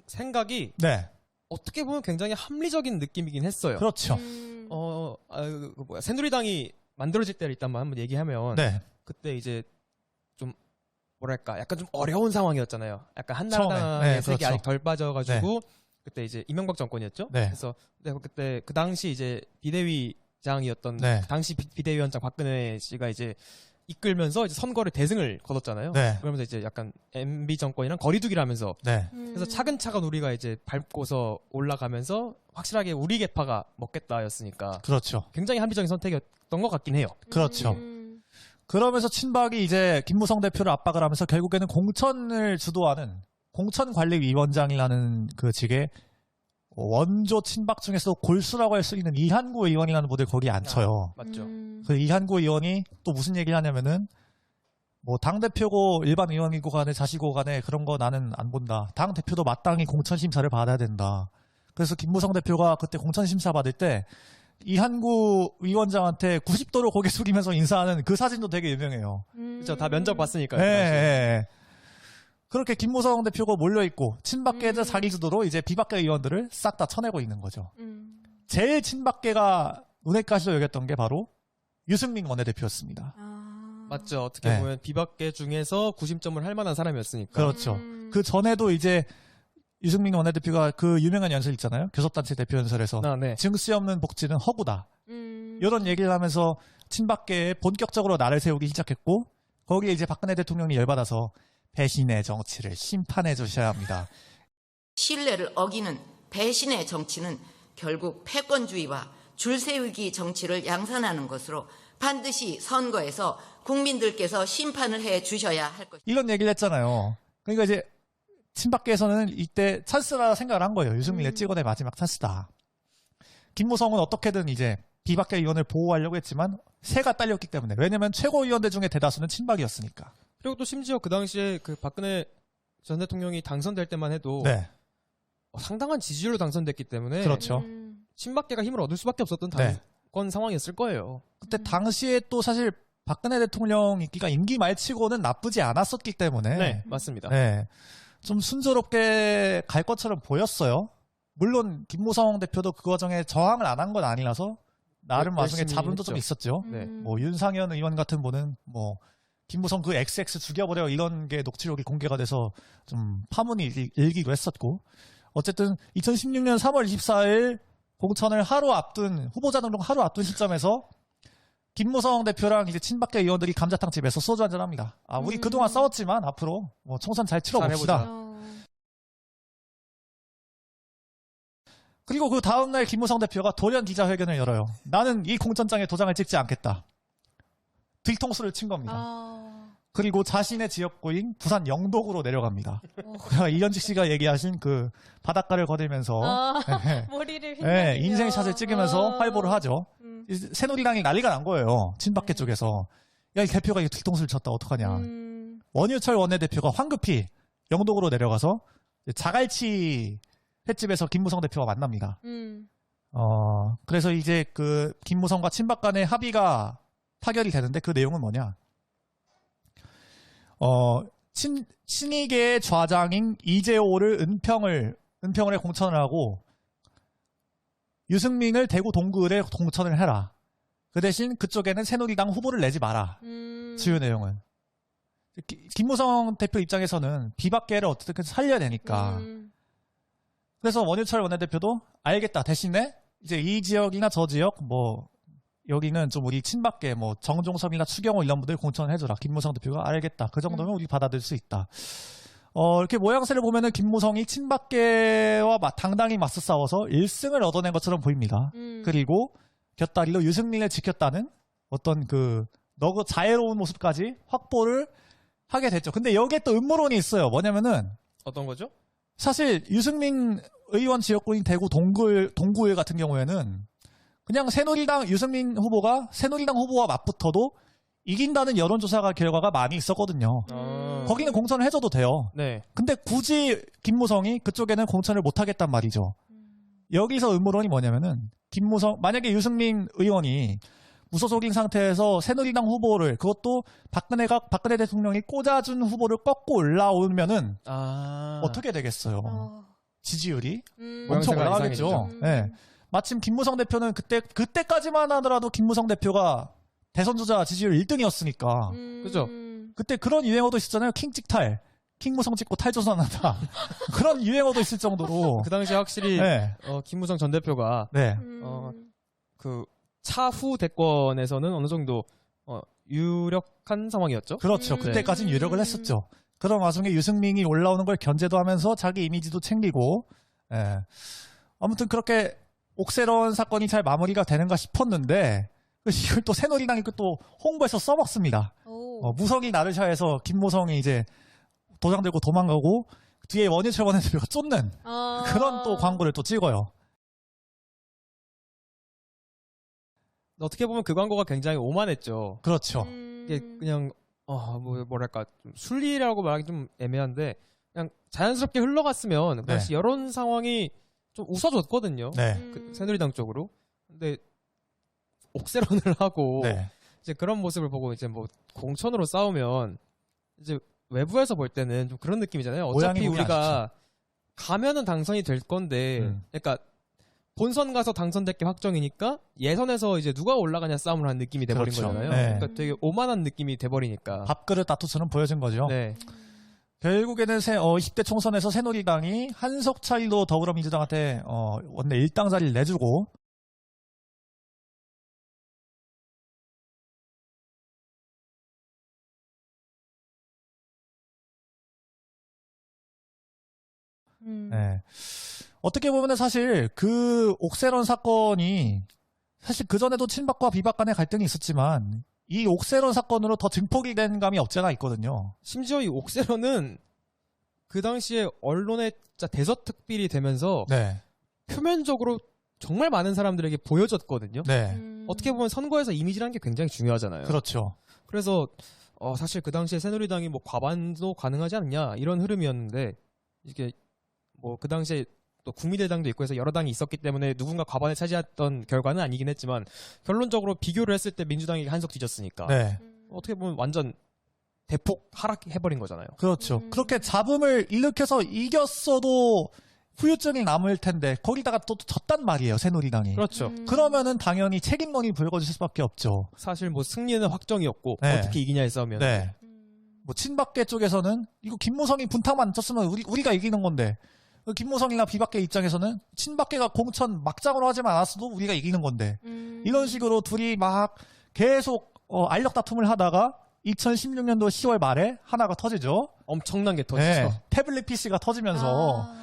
생각이 네, 어떻게 보면 굉장히 합리적인 느낌이긴 했어요. 그렇죠. 새누리당이 만들어질 때를 일단 한번 얘기하면 네, 그때 이제 좀 뭐랄까 약간 좀 어려운 상황이었잖아요. 약간 처음에. 한나라당의 네, 색이 그렇죠. 아직 덜 빠져가지고 그때 이제 이명박 정권이었죠. 네. 그래서 그때 그 당시 이제 비대위장이었던 네. 당시 비대위원장 박근혜 씨가 이제 이끌면서 이제 선거를 대승을 거뒀잖아요. 네. 그러면서 이제 약간 MB 정권이랑 거리두기를 하면서 네, 그래서 차근차근 우리가 이제 밟고서 올라가면서 확실하게 우리 계파가 먹겠다였으니까 그렇죠. 굉장히 합리적인 선택이었던 것 같긴 해요. 그렇죠. 그러면서 친박이 이제 김무성 대표를 압박을 하면서 결국에는 공천을 주도하는 공천관리위원장이라는 그 직에 원조 친박 중에서 골수라고 할 수 있는 이한구 의원이라는 분을 거기에 앉혀요. 맞죠. 그 이한구 의원이 또 무슨 얘기를 하냐면은 뭐 당대표고 일반 의원이고 간에 자시고 간에 그런 거 나는 안 본다. 당대표도 마땅히 공천심사를 받아야 된다. 그래서 김무성 대표가 그때 공천심사 받을 때 이한구 위원장한테 90도로 고개 숙이면서 인사하는 그 사진도 되게 유명해요. 그렇죠. 다 면접 봤으니까요. 예, 그 예, 당시에. 예. 그렇게 김무성 대표가 몰려있고 친박계자 자기 주도로 이제 비박계 의원들을 싹 다 쳐내고 있는 거죠. 제일 친박계가 눈에 가시로 여겼던 게 바로 유승민 원내대표였습니다. 맞죠. 어떻게 네. 보면 비박계 중에서 구심점을 할 만한 사람이었으니까. 그렇죠. 그 전에도 이제 유승민 원내대표가 그 유명한 연설 있잖아요. 교섭단체 대표 연설에서 아, 네. 증시 없는 복지는 허구다. 이런 얘기를 하면서 친박계에 본격적으로 나를 세우기 시작했고 거기에 이제 박근혜 대통령이 열받아서 배신의 정치를 심판해 주셔야 합니다. 신뢰를 어기는 배신의 정치는 결국 패권주의와 줄세우기 정치를 양산하는 것으로 반드시 선거에서 국민들께서 심판을 해 주셔야 할 것입니다. 이런 얘기를 했잖아요. 그러니까 이제 친박계에서는 이때 찬스라 생각을 한 거예요. 유승민의 찍어내 마지막 찬스다. 김무성은 어떻게든 이제 비박계 의원을 보호하려고 했지만 새가 딸렸기 때문에. 왜냐면 최고위원들 중에 대다수는 친박이었으니까. 그리고 또 심지어 그 당시에 그 박근혜 전 대통령이 당선될 때만 해도 네. 상당한 지지율로 당선됐기 때문에 그렇죠. 친박계가 힘을 얻을 수밖에 없었던 네. 당권 상황이었을 거예요. 그때 당시에 또 사실 박근혜 대통령 인기가 임기 말치고는 나쁘지 않았었기 때문에 네, 맞습니다. 네. 좀 순조롭게 갈 것처럼 보였어요. 물론 김무성 대표도 그 과정에 저항을 안 한 건 아니라서 나름 와중에 열심히 잡음도 했죠. 좀 있었죠. 네. 뭐 윤상현 의원 같은 분은 뭐 김무성 그 XX 죽여버려 이런 게 녹취록이 공개가 돼서 좀 파문이 일기도 했었고 어쨌든 2016년 3월 24일 공천을 하루 앞둔 후보자 등록 하루 앞둔 시점에서 김무성 대표랑 이제 친박계 의원들이 감자탕 집에서 소주 한잔 합니다. 아, 우리 그동안 싸웠지만 앞으로 뭐 총선 잘 치러봅시다. 그리고 그 다음날 김무성 대표가 돌연 기자회견을 열어요. 나는 이 공천장에 도장을 찍지 않겠다. 뒤통수를 친 겁니다. 그리고 자신의 지역구인 부산 영동으로 내려갑니다. 이현직 씨가 얘기하신 그 바닷가를 거들면서 네, 머리를 네, 인생샷을 찍으면서 활보를 하죠. 새누리당이 난리가 난 거예요. 친박계 쪽에서. 야, 이 대표가 이 뒤통수를 쳤다. 어떡하냐. 원유철 원내대표가 황급히 영동으로 내려가서 자갈치 횟집에서 김무성 대표와 만납니다. 그래서 이제 그 김무성과 친박 간의 합의가 타결이 되는데 그 내용은 뭐냐. 친이계의 좌장인 이재호를 은평을에 공천을 하고 유승민을 대구 동구을에 공천을 해라. 그 대신 그쪽에는 새누리당 후보를 내지 마라. 주요 내용은. 김무성 대표 입장에서는 비박계를 어떻게든 살려야 되니까. 그래서 원유철 원내대표도 알겠다. 대신에 이제 이 지역이나 저 지역 뭐 여기는 좀 우리 친박계 뭐 정종섭이나 추경호 이런 분들 공천을 해줘라. 김무성 대표가 알겠다. 그 정도면 우리 받아들일 수 있다. 이렇게 모양새를 보면은 김무성이 친박계와 당당히 맞서 싸워서 1승을 얻어낸 것처럼 보입니다. 그리고 곁다리로 유승민을 지켰다는 어떤 그 너그 자애로운 모습까지 확보를 하게 됐죠. 근데 여기에 또 음모론이 있어요. 뭐냐면은 어떤 거죠? 사실 유승민 의원 지역구인 대구 동구을 같은 경우에는 그냥 새누리당 유승민 후보가 새누리당 후보와 맞붙어도 이긴다는 여론조사 결과가 많이 있었거든요. 거기는 공천을 해줘도 돼요. 네. 근데 굳이 김무성이 그쪽에는 공천을 못하겠단 말이죠. 여기서 음모론이 뭐냐면은 만약에 유승민 의원이 무소속인 상태에서 새누리당 후보를 그것도 박근혜 대통령이 꽂아준 후보를 꺾고 올라오면은 어떻게 되겠어요? 지지율이 엄청 모양새가 올라가겠죠. 이상해지죠. 네. 마침 김무성 대표는 그때까지만 하더라도 김무성 대표가 대선 주자 지지율 1등이었으니까. 그죠? 그때 그런 유행어도 있었잖아요. 킹 찍탈. 킹무성 찍고 탈조선한다. 그런 유행어도 있을 정도로. 그 당시에 확실히 네. 김무성 전 대표가 네. 그 차후 대권에서는 어느 정도 유력한 상황이었죠. 그렇죠. 그때까지는 유력을 했었죠. 그런 와중에 유승민이 올라오는 걸 견제도 하면서 자기 이미지도 챙기고. 예. 아무튼 그렇게 옥새로운 사건이 잘 마무리가 되는가 싶었는데 이걸 또 새누리당이 또 홍보해서 써먹습니다. 무성이 나르샤에서 김무성이 이제 도장 들고 도망가고 뒤에 원유철 원내대표가 쫓는 그런 또 광고를 또 찍어요. 어떻게 보면 그 광고가 굉장히 오만했죠. 그렇죠. 이게 그냥 뭐랄까 좀 순리라고 말하기 좀 애매한데 그냥 자연스럽게 흘러갔으면 그 당시 여론 상황이 좀 웃어줬거든요. 네. 그 새누리당 쪽으로. 근데 옥세론을 하고 네. 이제 그런 모습을 보고 이제 뭐 공천으로 싸우면 이제 외부에서 볼 때는 좀 그런 느낌이잖아요. 어차피 모양이 보기 우리가 가면은 당선이 될 건데, 그러니까 본선 가서 당선될 게 확정이니까 예선에서 이제 누가 올라가냐 싸움을 하는 느낌이 돼버린 그렇죠. 거잖아요. 네. 그러니까 되게 오만한 느낌이 돼버리니까. 밥그릇 다투처럼 보여진 거죠. 네. 결국에는 20대 총선에서 새누리당이 한석 차이로 더불어민주당한테 원내 1당 자리를 내주고 네. 어떻게 보면 사실 그 옥세론 사건이 사실 그전에도 친박과 비박 간의 갈등이 있었지만 이 옥세론 사건으로 더 증폭이 된 감이 없지 않아 있거든요. 심지어 이 옥세론은 그 당시에 언론의 진짜 대서특필이 되면서 네. 표면적으로 정말 많은 사람들에게 보여졌거든요. 네. 어떻게 보면 선거에서 이미지라는 게 굉장히 중요하잖아요. 그렇죠. 그래서 사실 그 당시에 새누리당이 뭐 과반도 가능하지 않냐 이런 흐름이었는데 이게 뭐 그 당시에 또 국민의당도 있고 해서 여러 당이 있었기 때문에 누군가 과반을 차지했던 결과는 아니긴 했지만 결론적으로 비교를 했을 때 민주당이 한석 뒤졌으니까 네. 어떻게 보면 완전 대폭 하락해버린 거잖아요. 그렇죠. 그렇게 잡음을 일으켜서 이겼어도 후유증이 남을 텐데 거기다가 또 졌단 말이에요. 새누리당이. 그렇죠. 그러면은 당연히 책임론이 불거질 수밖에 없죠. 사실 뭐 승리는 확정이었고 네. 어떻게 이기냐에 싸우면 네. 뭐 친박계 쪽에서는 이거 김무성이 분탕만 안 쳤으면 우리가 이기는 건데 김무성이나 비박계 입장에서는 친박계가 공천 막장으로 하지만 않았어도 우리가 이기는 건데 이런 식으로 둘이 막 계속 알력 다툼을 하다가 2016년도 10월 말에 하나가 터지죠. 엄청난 게 터지죠. 네. 태블릿 PC가 터지면서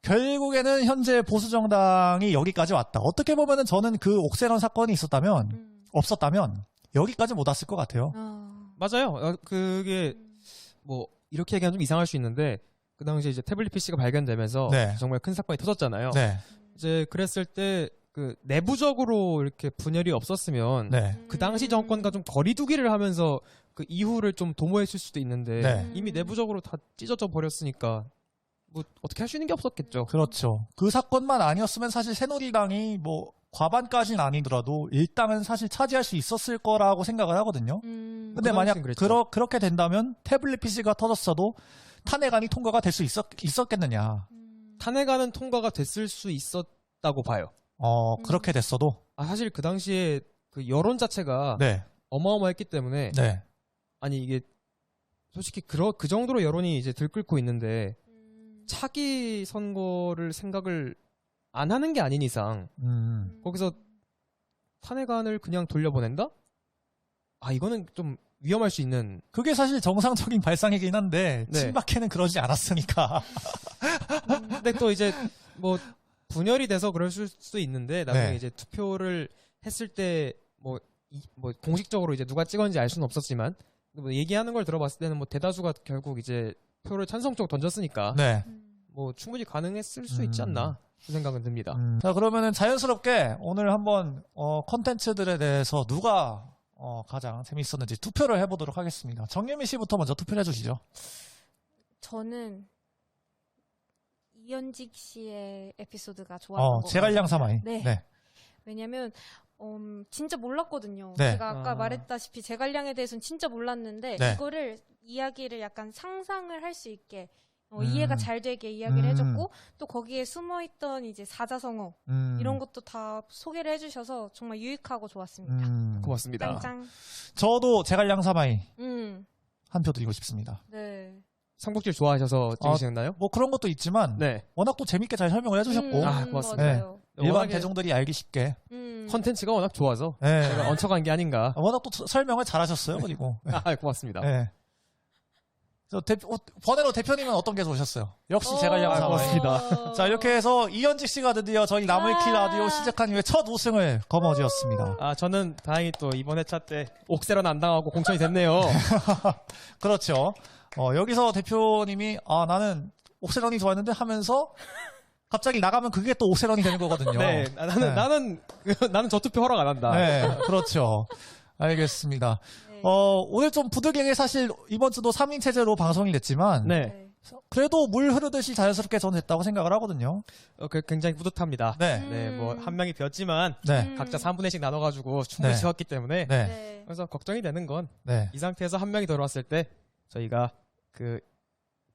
결국에는 현재 보수정당이 여기까지 왔다. 어떻게 보면은 저는 그 옥세론 사건이 없었다면 여기까지 못 왔을 것 같아요. 맞아요. 그게 뭐 이렇게 얘기하면 좀 이상할 수 있는데 그 당시에 이제 태블릿 PC가 발견되면서 네. 정말 큰 사건이 터졌잖아요. 네. 이제 그랬을 때 그 내부적으로 이렇게 분열이 없었으면 네. 그 당시 정권과 좀 거리두기를 하면서 그 이후를 좀 도모했을 수도 있는데 네. 이미 내부적으로 다 찢어져 버렸으니까 뭐 어떻게 할 수 있는 게 없었겠죠. 그렇죠. 그 사건만 아니었으면 사실 새누리당이 뭐 과반까지는 아니더라도 일당은 사실 차지할 수 있었을 거라고 생각을 하거든요. 근데 그 만약 당시엔 그랬죠. 그렇게 된다면 태블릿 PC가 터졌어도 탄핵안이 통과가 될 수 있었겠느냐. 탄핵안은 통과가 됐을 수 있었다고 봐요. 그렇게 됐어도. 사실 그 당시에 그 여론 자체가 네. 어마어마했기 때문에 네. 아니 이게 솔직히 그 정도로 여론이 이제 들끓고 있는데 차기 선거를 생각을 안 하는 게 아닌 이상 거기서 탄핵안을 그냥 돌려보낸다? 이거는 좀 위험할 수 있는. 그게 사실 정상적인 발상이긴 한데 네. 친박계는 그러지 않았으니까. 근데 또 이제 뭐 분열이 돼서 그럴 수도 있는데 나중에 네. 이제 투표를 했을 때 뭐 공식적으로 이제 누가 찍었는지 알 수는 없었지만 뭐 얘기하는 걸 들어봤을 때는 뭐 대다수가 결국 이제 표를 찬성 쪽 던졌으니까 네. 뭐 충분히 가능했을 수 있지 않나 그 생각은 듭니다. 자, 그러면은 자연스럽게 오늘 한번 콘텐츠들에 대해서 누가 가장 재밌었는지 투표를 해보도록 하겠습니다. 정예미 씨부터 먼저 투표를 해주시죠. 저는 이현직 씨의 에피소드가 좋았던 것 제갈량 같아요. 사마이. 네. 왜냐면 진짜 몰랐거든요. 네. 제가 아까 말했다시피 제갈량에 대해서는 진짜 몰랐는데 네. 이거를 이야기를 약간 상상을 할 수 있게 이해가 잘 되게 이야기를 해줬고 또 거기에 숨어있던 이제 사자성어 이런 것도 다 소개를 해주셔서 정말 유익하고 좋았습니다. 고맙습니다. 짱짱. 저도 제갈량 사마이 한 표 드리고 싶습니다. 네. 삼국지 좋아하셔서 찍으시나요? 뭐 그런 것도 있지만 네. 워낙 또 재밌게 잘 설명을 해주셨고 고맙습니다. 맞아요. 일반 워낙에- 대중들이 알기 쉽게 컨텐츠가 워낙 좋아서 네. 제가 얹혀간 게 아닌가. 워낙 또 설명을 잘하셨어요. 그리고 고맙습니다. 네. 저 번외로 대표님은 어떤 게 좋으셨어요? 역시 제갈량 사마이. 고맙습니다. 자, 이렇게 해서 이현직 씨가 드디어 저희 나물키 라디오 시작한 이후에 첫 우승을 거머쥐었습니다. 저는 다행히 또 이번 회차 때 옥세론 안 당하고 공천이 됐네요. 그렇죠. 여기서 대표님이 나는 옥세런이 좋았는데 하면서 갑자기 나가면 그게 또 옥세런이 되는 거거든요. 네, 나는 저 투표 허락 안 한다. 네, 그렇죠. 알겠습니다. 네. 오늘 좀 부득이하게 사실 이번 주도 3인 체제로 방송이 됐지만 네. 그래도 물 흐르듯이 자연스럽게 저는 됐다고 생각을 하거든요. 굉장히 뿌듯합니다. 네. 네, 뭐 한 명이 비었지만 네. 각자 3분의 1씩 나눠가지고 충분히 네. 채웠기 때문에 네. 네. 그래서 걱정이 되는 건 이 네. 상태에서 한 명이 들어왔을 때 저희가 그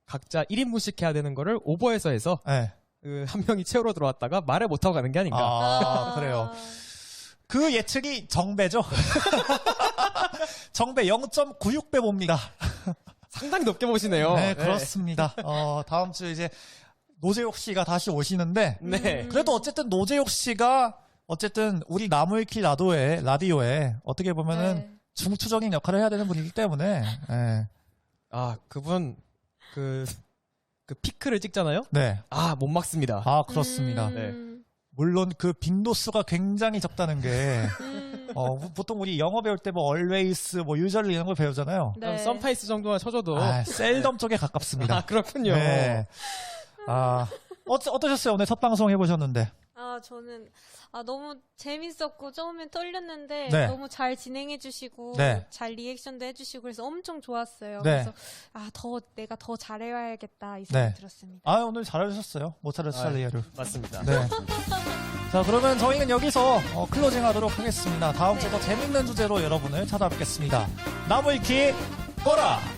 각자 1인분씩 해야 되는 거를 오버해서 해서 네. 그 한 명이 채우러 들어왔다가 말을 못하고 가는 게 아닌가. 아, 그래요. 그 예측이 정배죠. 정배 0.96배 봅니다. 상당히 높게 보시네요. 네, 그렇습니다. 다음 주 이제 노재욱 씨가 다시 오시는데, 네. 그래도 어쨌든 노재욱 씨가 어쨌든 우리 나무위키 라디오에 어떻게 보면은 네. 중추적인 역할을 해야 되는 분이기 때문에, 예. 아, 그분 그 피크를 찍잖아요. 네. 아, 못 막습니다. 아, 그렇습니다. 네. 물론 그 빈도수가 굉장히 적다는 게, 보통 우리 영어 배울 때 뭐 always, 뭐 usually 이런 걸 배우잖아요. 네. 썬파이스 정도만 쳐줘도. 아, 셀덤 쪽에 가깝습니다. 아, 그렇군요. 네. 아, 어떠셨어요? 오늘 첫 방송 해보셨는데. 저는 너무 재밌었고 처음엔 떨렸는데 네. 너무 잘 진행해주시고 네. 잘 리액션도 해주시고 그래서 엄청 좋았어요. 네. 그래서 내가 더 잘해야겠다 이 생각이 네. 들었습니다. 아, 오늘 잘하셨어요. 모차르트 살리에르. 맞습니다. 네. 자, 그러면 저희는 여기서 클로징 하도록 하겠습니다. 다음 주에 더 재밌는 주제로 여러분을 찾아뵙겠습니다. 나무위키 보라!